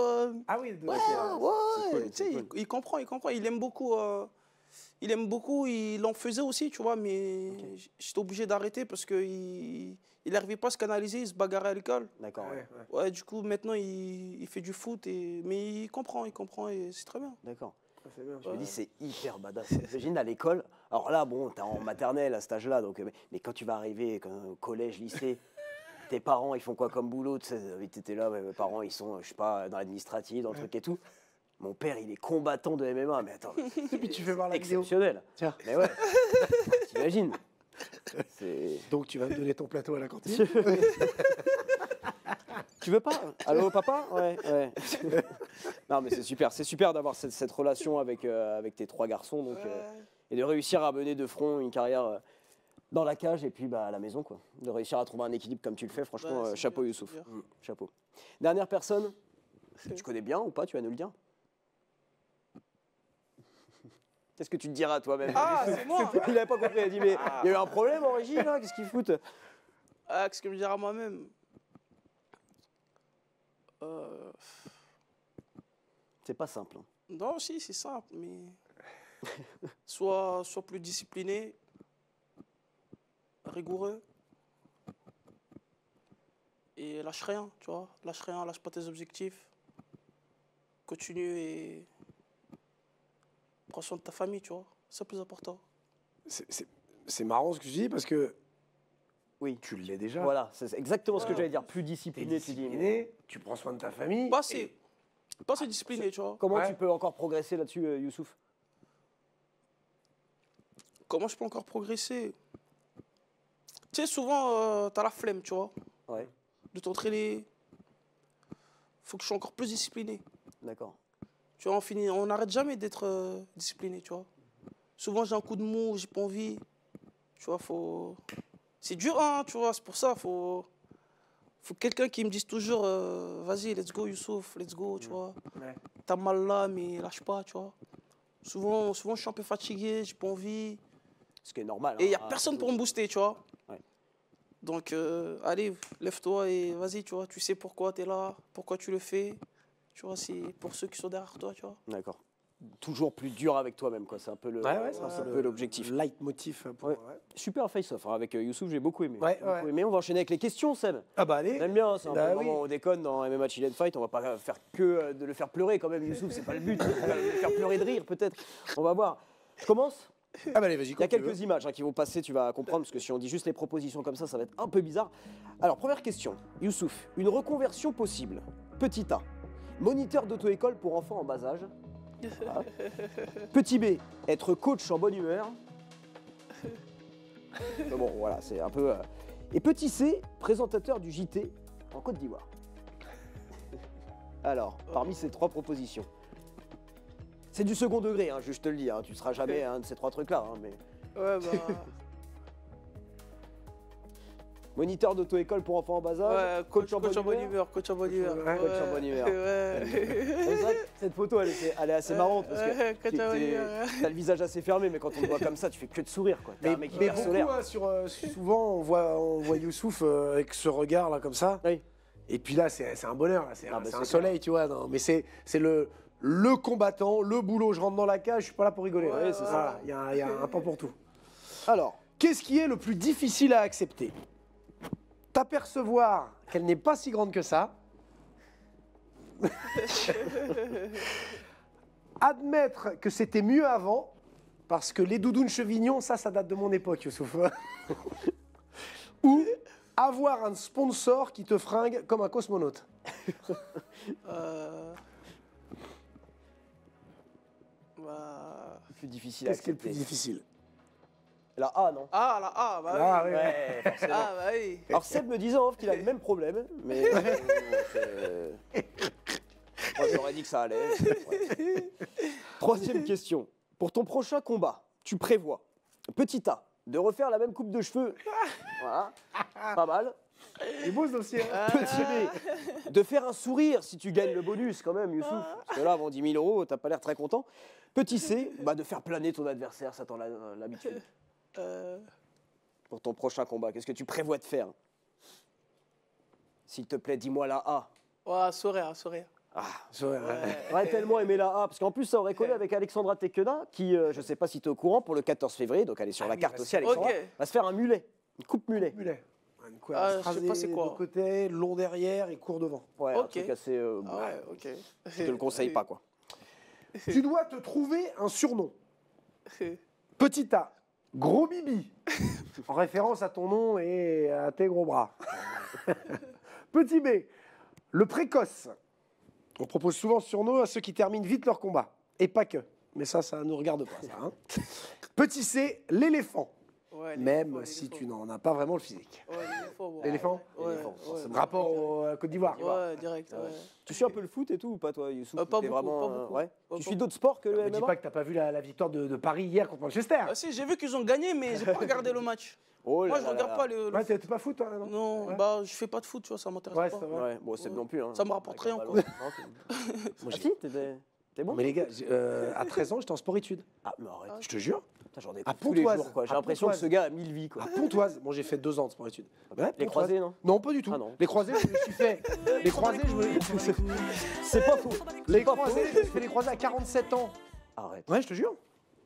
Ah oui, Ouais, cool, tu c'est sais, cool. il comprend, il aime beaucoup. Il en faisait aussi, tu vois, mais j'étais obligé d'arrêter parce qu'il n'arrivait pas à se canaliser, il se bagarrait à l'école. D'accord, ouais. Ouais, du coup, maintenant, il fait du foot, mais il comprend, et c'est très bien. D'accord. C'est bien. Je me dis, c'est hyper badass. Imagine à l'école. Alors là, bon, t'es en maternelle à cet âge-là, donc, mais quand tu vas arriver au collège, lycée, tes parents, ils font quoi comme boulot? Tu sais, t'étais là, mes parents, ils sont, je sais pas, dans l'administratif, dans le truc et tout. Mon père, il est combattant de MMA, mais attends, Et puis tu fais voir la vidéo. exceptionnel. Tiens. Mais ouais, t'imagines? C'est... Donc tu vas me donner ton plateau à la cantine. Tu veux pas? Allô, papa? Ouais. Non, mais c'est super d'avoir cette relation avec tes 3 garçons, donc, et de réussir à mener de front une carrière dans la cage et puis à la maison, quoi. De réussir à trouver un équilibre comme tu le fais, franchement, Ouais, c'est chapeau bien, Youssouf. c'est bien. Chapeau. Dernière personne, tu connais bien ou pas? Tu vas nous le dire. Qu'est-ce que tu te diras toi-même? Ah, c'est moi. Il n'avait pas compris, il a dit, mais il y a eu un problème en régie, là, qu'est-ce qu'ils foutent? Ah, qu'est-ce que je me dirais à moi-même C'est pas simple. Hein. Non, si, c'est simple, mais sois plus discipliné, rigoureux, et lâche rien, tu vois. Lâche rien, lâche pas tes objectifs. Continue et prends soin de ta famille, tu vois. C'est le plus important. C'est marrant ce que tu dis parce que Oui. tu l'es déjà. Voilà, c'est exactement ce que Ouais. j'allais dire. Plus T'es discipliné, tu dis. discipliné, tu prends soin de ta famille. Pas assez discipliné, tu vois. Comment Ouais. tu peux encore progresser là-dessus, Youssouf? Comment je peux encore progresser? Tu sais, souvent, t'as la flemme, tu vois, Ouais, de t'entraîner. Faut que je sois encore plus discipliné. d'accord. Tu vois, on n'arrête jamais d'être discipliné, tu vois. Souvent, j'ai un coup de mou, j'ai pas envie. Tu vois, c'est dur, hein, tu vois, c'est pour ça, faut quelqu'un qui me dise toujours, vas-y, let's go, Youssouf, let's go, tu vois. Ouais. T'as mal là, mais lâche pas, tu vois. Souvent, je suis un peu fatigué, j'ai pas envie. Ce qui est normal. Et il n'y hein, a personne pour me booster, tu vois. Ouais. Donc, allez, lève-toi et vas-y, tu vois. Tu sais pourquoi tu es là, pourquoi tu le fais. Tu vois, c'est pour ceux qui sont derrière toi, tu vois. D'accord. toujours plus dur avec toi-même, quoi. C'est un peu c'est un peu l'objectif. Leitmotiv. Ouais. Super face-off hein, avec Youssouf, j'ai beaucoup aimé. Ouais, Beaucoup aimé. On va enchaîner avec les questions, Seb. Ah bah allez. J'aime bien, c'est un peu Bah le moment où on déconne dans MMA Chill and Fight. On va pas faire que de le faire pleurer quand même, Youssouf, c'est pas le but. On va le faire pleurer de rire peut-être. On va voir. Je commence. Ah bah allez, vas-y. Il y a quelques images hein, qui vont passer, tu vas comprendre, parce que si on dit juste les propositions comme ça va être un peu bizarre. Alors, première question. Youssouf, une reconversion possible. Petit A, moniteur d'auto-école pour enfants en bas âge. Voilà. Petit B, être coach en bonne humeur. Mais bon, voilà, c'est un peu... Et petit C, présentateur du JT en Côte d'Ivoire. Alors, parmi ces trois propositions, c'est du second degré, hein, je te le dis, hein, tu ne seras jamais un de ces trois trucs-là. Hein, mais... Ouais, bah. Moniteur d'auto-école pour enfants en bas âge, Ouais, coach en bonne humeur. Coach en bonne humeur. Ouais, coach en bonne humeur. Ouais. C'est vrai que cette photo, elle est assez marrante parce Ouais, que coach en bonne humeur. t'as le visage assez fermé, mais quand on te voit comme ça, tu fais que de sourire. Quoi. T'es un mec hyper beaucoup, solaire. hein, souvent, on voit Youssouf avec ce regard là comme ça. Oui. Et puis là, c'est un bonheur, là, c'est Ah, bah, un c'est soleil, tu vois. Non, mais c'est le combattant, le boulot. Je rentre dans la cage, je suis pas là pour rigoler. Ouais, c'est ça. Voilà, il y a un temps pour tout. Alors, Qu'est-ce qui est le plus difficile à accepter? T'apercevoir qu'elle n'est pas si grande que ça. Admettre que c'était mieux avant, parce que les doudounes chevignons, ça date de mon époque, Youssouf. Ou avoir un sponsor qui te fringue comme un cosmonaute. Bah... plus difficile à Qu'est-ce qui est le accepter. plus difficile? La A, non? Ah, là, ah, bah oui. Ah, oui. Ouais, forcément. Ah, bah oui. Alors Seb me disait en off qu'il a le même problème, mais moi j'aurais dit que ça allait. Ouais. Troisième question. Pour ton prochain combat, tu prévois, petit A, de refaire la même coupe de cheveux. Voilà, pas mal. Il beau ce dossier. Hein. Petit B, de faire un sourire si tu gagnes le bonus quand même, Youssouf. Parce que là, avant 10 000 €, t'as pas l'air très content. Petit C, bah, de faire planer ton adversaire, ça t'en l'habitude. Pour ton prochain combat, qu'est-ce que tu prévois de faire? S'il te plaît, dis-moi la A. Ouais, sourire, sourire. J'aurais tellement aimé la A, parce qu'en plus, ça aurait collé avec Alexandra Tekena, qui, je sais pas si tu es au courant, pour le 14 février, donc elle est sur la carte aussi, Alexandra, Ok. va se faire un mulet, une coupe mulet. Mulet. Ah, je sais pas c'est quoi. De côté, long derrière et court devant. Ouais, un Ok. truc assez... Ah ouais, ok. je te le conseille pas, quoi. Tu dois te trouver un surnom. Petit A, gros bibi, en référence à ton nom et à tes gros bras. Petit B, le précoce. On propose souvent ce surnom à ceux qui terminent vite leur combat. Et pas que. Mais ça ne nous regarde pas, ça. Hein. Petit C, l'éléphant. Ouais, Même si tu n'en as pas vraiment le physique. Ouais, l'éléphant. Bon. L'éléphant Ouais, Rapport au Côte d'Ivoire. ouais, direct. Ouais. Tu suis un peu le foot et tout ou pas, toi, Youssouf? Pas T'es beaucoup, vraiment, pas beaucoup. ouais. Pas Tu suis beaucoup. d'autres sports que le Ne dis MMA? pas que tu n'as pas vu la victoire de Paris hier contre Manchester. Ah si, j'ai vu qu'ils ont gagné, mais j'ai pas regardé le match. Oh là Moi, je là regarde là. pas le Ouais, t'es pas foot, toi, non? Non, Ouais. bah je fais pas de foot, tu vois, ça m'intéresse Ouais, pas. c'est vrai. Ouais, bon, c'est non plus. Hein. Ça me rapporte rien, Avec un quoi. ballon. Non, ah si, t'es bon? Mais les gars, à 13 ans, j'étais en sport-études. Ah, mais arrête. Je te jure. Putain, j'en ai À tous les Pontoise. jours, quoi. J'ai À l'impression que Pontoise. ce gars a 1000 vies, quoi. À Pontoise. Bon, j'ai fait 2 ans de sport-études. Ouais, Les Pontoise. croisés, non? Non, pas du tout. Ah non. Les croisés, je me les suis fait. Les croisés, je me les suis fait. C'est pas faux. Les C'est pas croisés, faux. j'ai fait les croisés à 47 ans. Arrête. Ouais, je te jure.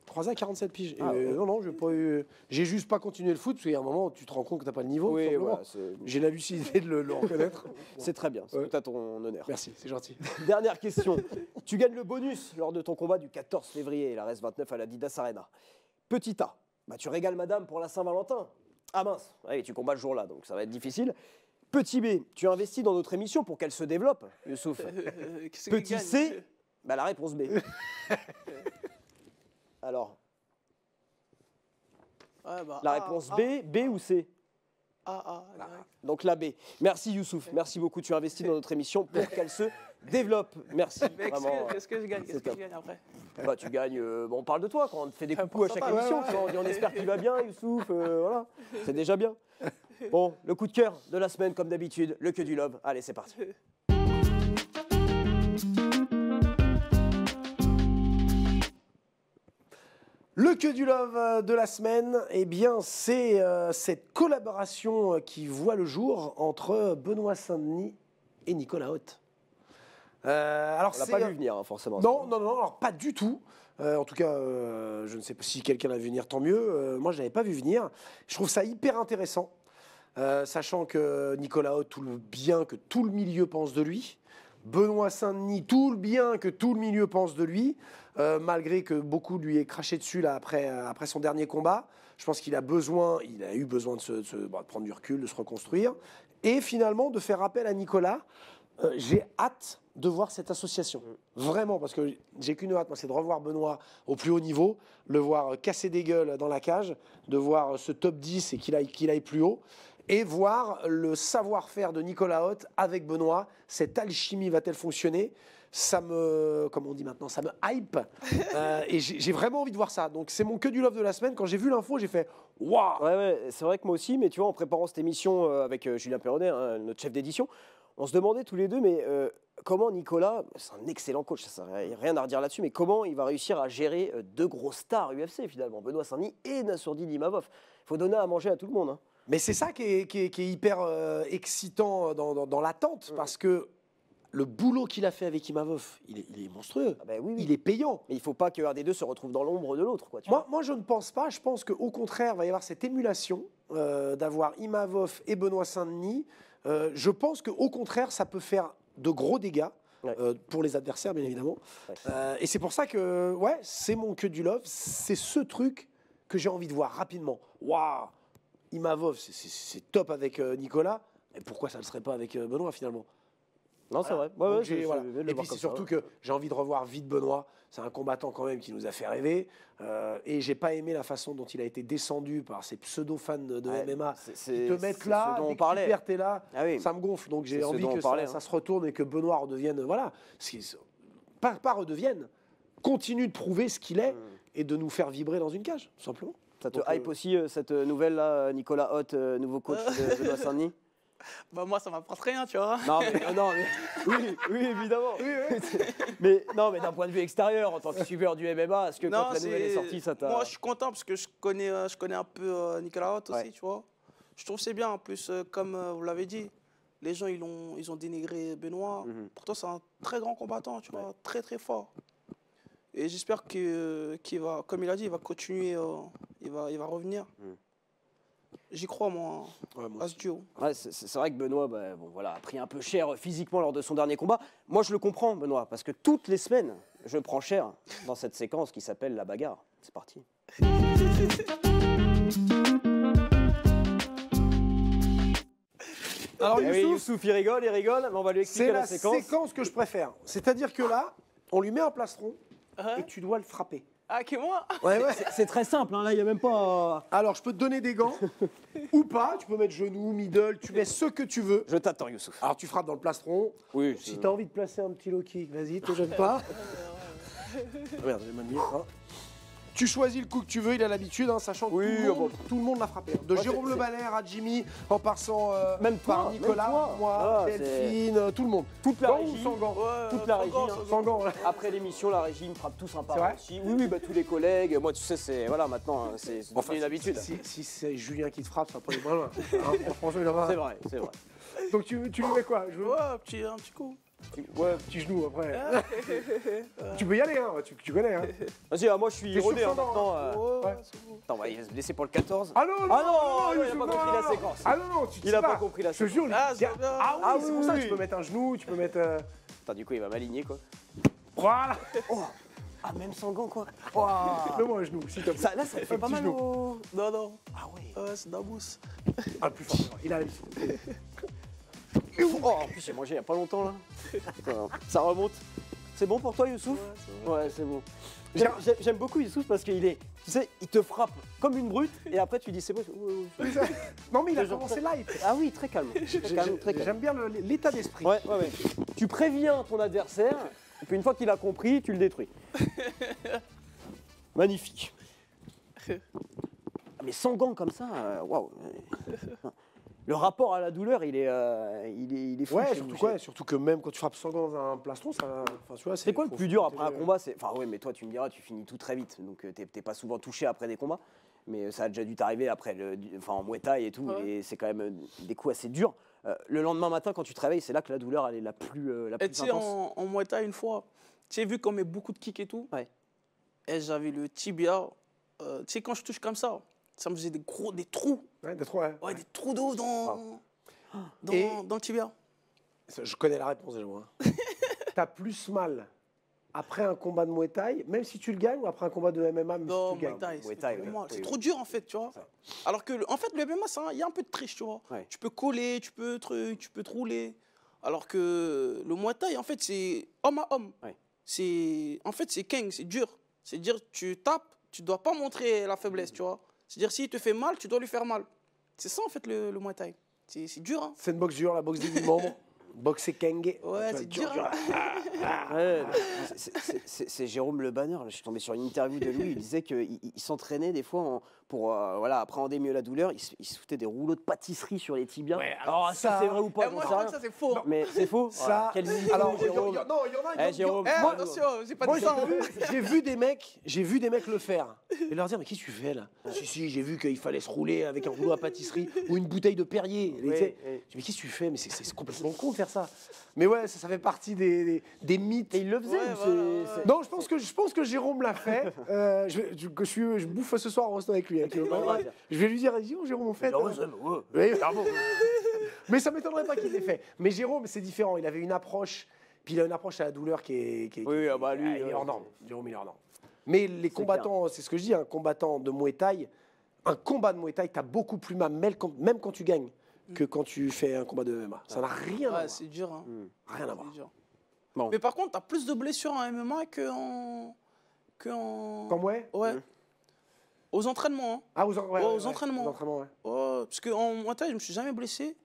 Croisé à 47 piges. Ah, ouais. Non, j'ai pas eu. J'ai juste pas continué le foot parce qu'il y a un moment où tu te rends compte que t'as pas le niveau. tout Oui, simplement. voilà, c'est- J'ai la lucidité de le reconnaître. c'est très bien. C'est Ouais. tout à ton honneur. Merci, c'est gentil. Dernière question. Tu gagnes le bonus lors de ton combat du 14 février, la RES 29 à la Didas Arena. Petit A, bah, tu régales madame pour la Saint-Valentin. Ah mince, ouais, tu combats ce jour-là, donc ça va être difficile. Petit B, tu investis dans notre émission pour qu'elle se développe, Youssouf. Qu'est-ce qu'il Petit gagne C, bah, la réponse B. Alors, Ouais, bah, la A, réponse A, B, B ou C? direct. Donc la B. Merci Youssouf, merci beaucoup. Tu as investi dans notre émission pour qu'elle se développe. Merci. Mais Vraiment. qu'est-ce que je gagne c'est Qu'est-ce que top. je gagne après Bah, tu gagnes. Bon, on parle de toi quand on te fait des coucous à chaque pourcentage, émission. ouais, tu vois, on dit on espère qu'il va bien, Youssouf. Voilà, c'est déjà bien. Bon, le coup de cœur de la semaine, comme d'habitude, le que du love. Allez, c'est parti. Le que du love de la semaine, eh bien, c'est cette collaboration qui voit le jour entre Benoît Saint-Denis et Nicolas Haute. Alors On l'a c'est- pas vu venir, hein, forcément. Non, alors pas du tout. En tout cas, je ne sais pas si quelqu'un l'a vu venir, tant mieux. Moi, je ne l'avais pas vu venir. Je trouve ça hyper intéressant, sachant que Nicolas Haute, tout le bien que tout le milieu pense de lui. Benoît Saint-Denis, tout le bien que tout le milieu pense de lui, malgré que beaucoup lui aient craché dessus là, après son dernier combat. Je pense qu'il a eu besoin de prendre du recul, de se reconstruire, et finalement de faire appel à Nicolas. J'ai hâte de voir cette association. Vraiment, parce que j'ai qu'une hâte, moi, c'est de revoir Benoît au plus haut niveau, le voir casser des gueules dans la cage, de voir ce top 10 et qu'il aille plus haut, et voir le savoir-faire de Nicolas Haute avec Benoît. Cette alchimie va-t-elle fonctionner? Ça me, comme on dit maintenant, ça me hype. Et j'ai vraiment envie de voir ça. Donc c'est mon que du love de la semaine. Quand j'ai vu l'info, j'ai fait waouh. Ouais, c'est vrai que moi aussi, mais tu vois, en préparant cette émission avec Julien Perronnet, hein, notre chef d'édition, on se demandait tous les deux, mais comment Nicolas, c'est un excellent coach, ça n'a rien à redire là-dessus, mais comment il va réussir à gérer deux grosses stars UFC finalement, Benoît Saint-Denis et Nassourdine Imavov. Il faut donner à manger à tout le monde. Hein. Mais c'est ça qui est hyper excitant dans l'attente, parce que le boulot qu'il a fait avec Imavov, il est monstrueux. Ah ben oui, oui. Il est payant. Mais il ne faut pas qu'un des deux se retrouve dans l'ombre de l'autre. Quoi, tu vois. Moi, je ne pense pas. Je pense qu'au contraire, il va y avoir cette émulation d'avoir Imavov et Benoît Saint-Denis. Je pense qu'au contraire, ça peut faire de gros dégâts. Ouais. Pour les adversaires, bien évidemment. Ouais. Et c'est pour ça que, ouais, c'est mon que du love. C'est ce truc que j'ai envie de voir rapidement. Waouh, Imavov, c'est top avec Nicolas. Et pourquoi ça ne le serait pas avec Benoît, finalement? Non, c'est vrai. Donc Ouais, voilà. je vais le Et voir puis comme c'est ça, surtout ouais. que j'ai envie de revoir vite Benoît. C'est un combattant quand même qui nous a fait rêver. Et j'ai pas aimé la façon dont il a été descendu par ces pseudo-fans de Ouais, MMA. c'est- Ils te c'est mettent ce là, dont dès on que tu parlait. perds, t'es là. Ah oui. Ça me gonfle. Donc C'est j'ai ce envie dont on que parlait, ça hein. se retourne et que Benoît redevienne, voilà, pas redevienne, continue de prouver ce qu'il est et de nous faire vibrer dans une cage, tout simplement. Ça te Donc, hype aussi, cette nouvelle-là, Nicolas Haute, nouveau coach de Benoît Saint-Denis? Bah, moi, ça m'apporte rien, tu vois. Non, mais oui, évidemment. Mais non, mais d'un point de vue extérieur, en tant que suiveur du MMA, est-ce que quand la nouvelle est sortie, ça t'a... Moi, je suis content parce que je connais un peu Nicolas Haute aussi, Ouais. tu vois. Je trouve que c'est bien. En plus, comme vous l'avez dit, les gens, ils ont dénigré Benoît. Mhm. Pourtant, c'est un très grand combattant, tu vois, très, très fort. Et j'espère qu'il va, comme il a dit, il va continuer, il va revenir. Mhm. J'y crois, moi, Ouais, moi à ce duo. Ouais, c'est vrai que Benoît a pris un peu cher physiquement lors de son dernier combat. Moi, je le comprends, Benoît, parce que toutes les semaines, je prends cher dans cette séquence qui s'appelle la bagarre. C'est parti. Alors, Eh oui, Youssouf, Youssouf, il rigole, mais on va lui expliquer c'est la la séquence. séquence que je préfère. C'est-à-dire que là, on lui met un plastron Hein et tu dois le frapper. Ah, que moi Ouais. C'est très simple, hein, là, il n'y a même pas... Alors, je peux te donner des gants ou pas. Tu peux mettre genou, middle, tu mets ce que tu veux. Je t'attends, Youssouf. Alors, tu frappes dans le plastron. Oui, Si tu as envie de placer un petit low kick, vas-y, te gêne pas. Merde, j'ai mal mis. Hein. Tu choisis le coup que tu veux, il a l'habitude, hein, sachant que Oui, tout le monde l'a frappé. De Ouais, Jérôme c'est- Le Banner à Jimmy, en passant Même par toi, Nicolas, même toi. moi, Ah, Delphine, tout le monde. Toute la Gants ou régie. sans gants Toute la sans régie, gants, hein. Sans gants, là. Après l'émission, la régie me frappe tous un par C'est un vrai aussi. Oui, bah, tous les collègues. Moi, tu sais, c'est voilà, maintenant, hein, c'est Enfin, une habitude. Si c'est Julien qui te frappe, ça va pas aller moins loin. Hein, franchement, il en va. C'est vrai, c'est vrai. Donc tu lui mets quoi? Je veux Ouais, un petit coup. Ouais, petit genou après. Tu peux y aller, hein, tu connais. Hein. Vas-y, moi, je suis T'es rodé sûr hein, sans dents, maintenant. Ouais, Ouais. c'est bon. Attends, il va se blesser pour le 14. Ah non, Ah non, il a Youssouf, pas compris la séquence. Ah non, tu Il a pas compris la Je te jure, Ah, il y a- c'est bien. ah oui, Ah c'est oui, pour ça que oui. tu peux mettre un genou, tu peux mettre. Attends, du coup, il va m'aligner, quoi. Voilà. Ah, même sans gants, quoi. Mets-moi un genou, s'il te plaît. Ça, là, ça fait Un pas petit mal genou. au... Non, non. Ah oui. Ouais, c'est Dabous. Ah, le plus fort. Il arrive. Oh, en plus, j'ai mangé il y a pas longtemps, là. Ça remonte. C'est bon pour toi, Youssouf? Ouais, c'est bon. Ouais, c'est bon. J'aime beaucoup Youssouf parce qu'il est, tu sais, il te frappe comme une brute et après tu dis c'est bon. Non, mais il a Les gens commencé très- light. Ah oui, très calme. Très calme, très calme. J'aime bien l'état d'esprit. Ouais. Tu préviens ton adversaire et puis une fois qu'il a compris, tu le détruis. Magnifique. Mais sans gants comme ça, waouh. Le rapport à la douleur, il est fou. Ouais, chez surtout vous. quoi, surtout que même quand tu frappes sans gants dans un plastron, ça. Enfin, tu vois, C'est quoi le faut- plus dur faut- après un combat? Enfin ouais, mais toi tu me diras, tu finis tout très vite, donc t'es pas souvent touché après des combats. Mais ça a déjà dû t'arriver après, enfin en Muay Thai et tout, Ouais. et c'est quand même des coups assez durs. le lendemain matin, quand tu te réveilles, c'est là que la douleur elle est la plus Et tu sais, intense. en Muay Thai, une fois, tu sais, vu qu'on met beaucoup de kicks et tout, Ouais. et j'avais le tibia. Tu sais, quand je touche comme ça me faisait des trous. Ouais, des trous, ouais. Ouais, des trous d'eau dans le tibia. Je connais la réponse déjà. Hein. T'as plus mal après un combat de Muay Thai, même si tu le gagnes, ou après un combat de MMA, même Non, si tu le Muay gagnes. Thai, Muay c'est Thai, pour oui. moi. Oui, C'est oui. trop dur, en fait, tu vois. Alors que, en fait, le MMA, il y a un peu de triche, tu vois. Ouais. Tu peux coller, tu peux te rouler. Alors que le Muay Thai, en fait, c'est homme à homme. Ouais. En fait, c'est king, c'est dur. C'est-à-dire, tu tapes, tu dois pas montrer la faiblesse, tu vois. C'est-à-dire, s'il te fait mal, tu dois lui faire mal. C'est ça, en fait, le Muay Thai. C'est dur, hein. C'est une boxe dure, la boxe des 10 membres. Boxer Kenge. Ouais, c'est dur. Hein. Ouais, c'est Jérôme Le Banner. Là, je suis tombé sur une interview de lui. Il disait qu'il s'entraînait des fois pour voilà, appréhender mieux la douleur. Il se foutait des rouleaux de pâtisserie sur les tibias. Ouais, alors ça, c'est vrai ou pas? Et moi, je crois que ça, c'est faux. Hein. Mais c'est faux. Ça, Quel mytho, alors, Jérôme. non, il y en a. Eh, Jérôme. Eh, attention, j'ai pas Moi, dit ça. Hein. j'ai vu des mecs le faire et leur dire mais qu'est-ce que tu fais là? Si, j'ai vu qu'il fallait se rouler avec un rouleau à pâtisserie ou une bouteille de Perrier. Oui, Tu sais. oui. Je dis, mais qu'est-ce que tu fais? Mais c'est complètement con de faire ça. Mais ouais, ça fait partie des mythes. Et il le faisait. Ouais, ou voilà, c'est- Non, je pense que Jérôme l'a fait. Je bouffe ce soir au resto avec lui. Je vais lui dire, oh, Jérôme, en fait. Oui, mais ça m'étonnerait pas qu'il l'ait fait. Mais Jérôme, c'est différent. Il avait une approche. Puis il a une approche à la douleur qui est. Oui, ah bah, lui, il est ouais, hors norme. Jérôme, il est hors norme. Mais les combattants, c'est ce que je dis, un combattant de Muay Thai, un combat de Muay Thai, t'as beaucoup plus mal, même quand tu gagnes, que quand tu fais un combat de MMA. Ça n'a rien à Ouais, voir. c'est dur. Hein. Rien à voir. C'est dur. Bon. Mais par contre, t'as plus de blessures en MMA qu'en. Comme ouais. Ouais. Aux entraînements. Hein. Ah, aux entraînements. Aux entraînements. Aux entraînements, ouais. Ouais, parce qu'en Muay Thai, je me suis jamais blessé.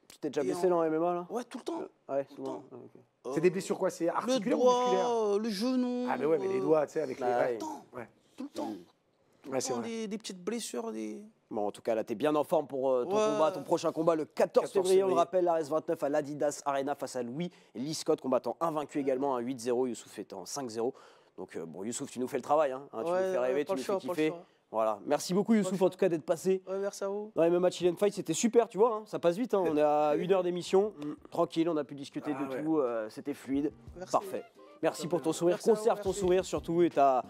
Tu t'es déjà Et blessé en- dans le MMA là? Ouais, tout le temps. Ouais, souvent. Attends. Ok. C'est des blessures quoi? C'est Le articulaire ou musculaire? doigt, le genou. Ah, mais ouais, mais les doigts, tu sais, avec les. Ah, Ouais, Tout le temps. ouais. Tout le temps. Ouais, c'est Tout le temps, vrai. des petites blessures, des. Bon, en tout cas, là, t'es bien en forme pour ton Ouais. combat, ton prochain combat le 14 février. On le février. rappelle, la S29 à l'Adidas Arena face à Louis et Lee Scott, combattant invaincu également à 8-0. Youssouf est en 5-0. Donc, bon, Youssouf, tu nous fais le travail. Hein, tu nous fais rêver, tu nous fais kiffer. Voilà. Merci beaucoup, Youssouf, en tout cas, d'être passé. Ouais, merci à vous. Dans les MMA Chill and Fight, c'était super, tu vois, hein, ça passe vite. Hein, on est à 1 heure d'émission, tranquille, on a pu discuter de ouais. tout, c'était fluide, Merci. parfait. Merci pour ton sourire, Merci à vous, conserve ton merci. sourire surtout et ta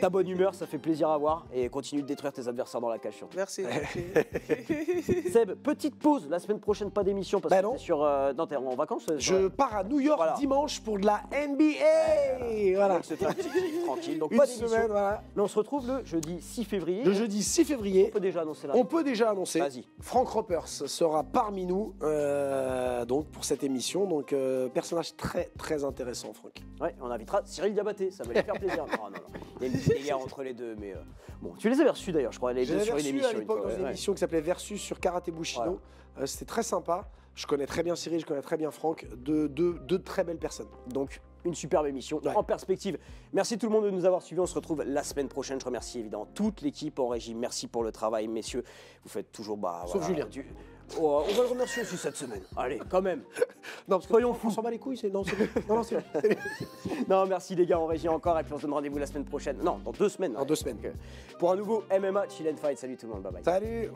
bonne humeur, ça fait plaisir à voir et continue de détruire tes adversaires dans la cage surtout. Merci. Seb, petite pause, la semaine prochaine pas d'émission parce Bah que non. t'es sur... non, t'es en vacances Je pars à New York Voilà. dimanche pour de la NBA. Voilà. Donc c'était un petit kiff tranquille, donc Une pas d'émission. semaine, voilà. Mais on se retrouve le jeudi 6 février. Le jeudi 6 février, On peut déjà annoncer la on peut déjà annoncer. Vas-y. Frank Ropers sera parmi nous donc pour cette émission. Donc personnage très très intéressant, Franck. Ouais, on invitera Cyril Diabaté, ça va lui faire plaisir. Non, non, non. Il y a une petite guerre entre les deux, mais bon, tu les avais reçus d'ailleurs, je crois, les Je deux l'avais sur une reçu émission. à l'époque une dans fois, une ouais. émission qui s'appelait Versus sur Karaté Bushido. C'était très sympa. Je connais très bien Cyril, je connais très bien Franck. Deux très belles personnes. Donc, une superbe émission Ouais. en perspective. Merci tout le monde de nous avoir suivis. On se retrouve la semaine prochaine. Je remercie évidemment toute l'équipe en régie. Merci pour le travail, messieurs. Vous faites toujours. Sauf Julien. Oh, on va le remercier aussi cette semaine. Allez, quand même. Non, parce que Soyons on fous. s'en bat les couilles. Non, c'est bon. Non, c'est bon. Non, merci les gars en régie encore. Et puis on se donne rendez-vous la semaine prochaine. Non, dans 2 semaines. Dans 2 semaines. Donc, pour un nouveau MMA Chill and Fight. Salut tout le monde. Bye bye. Salut.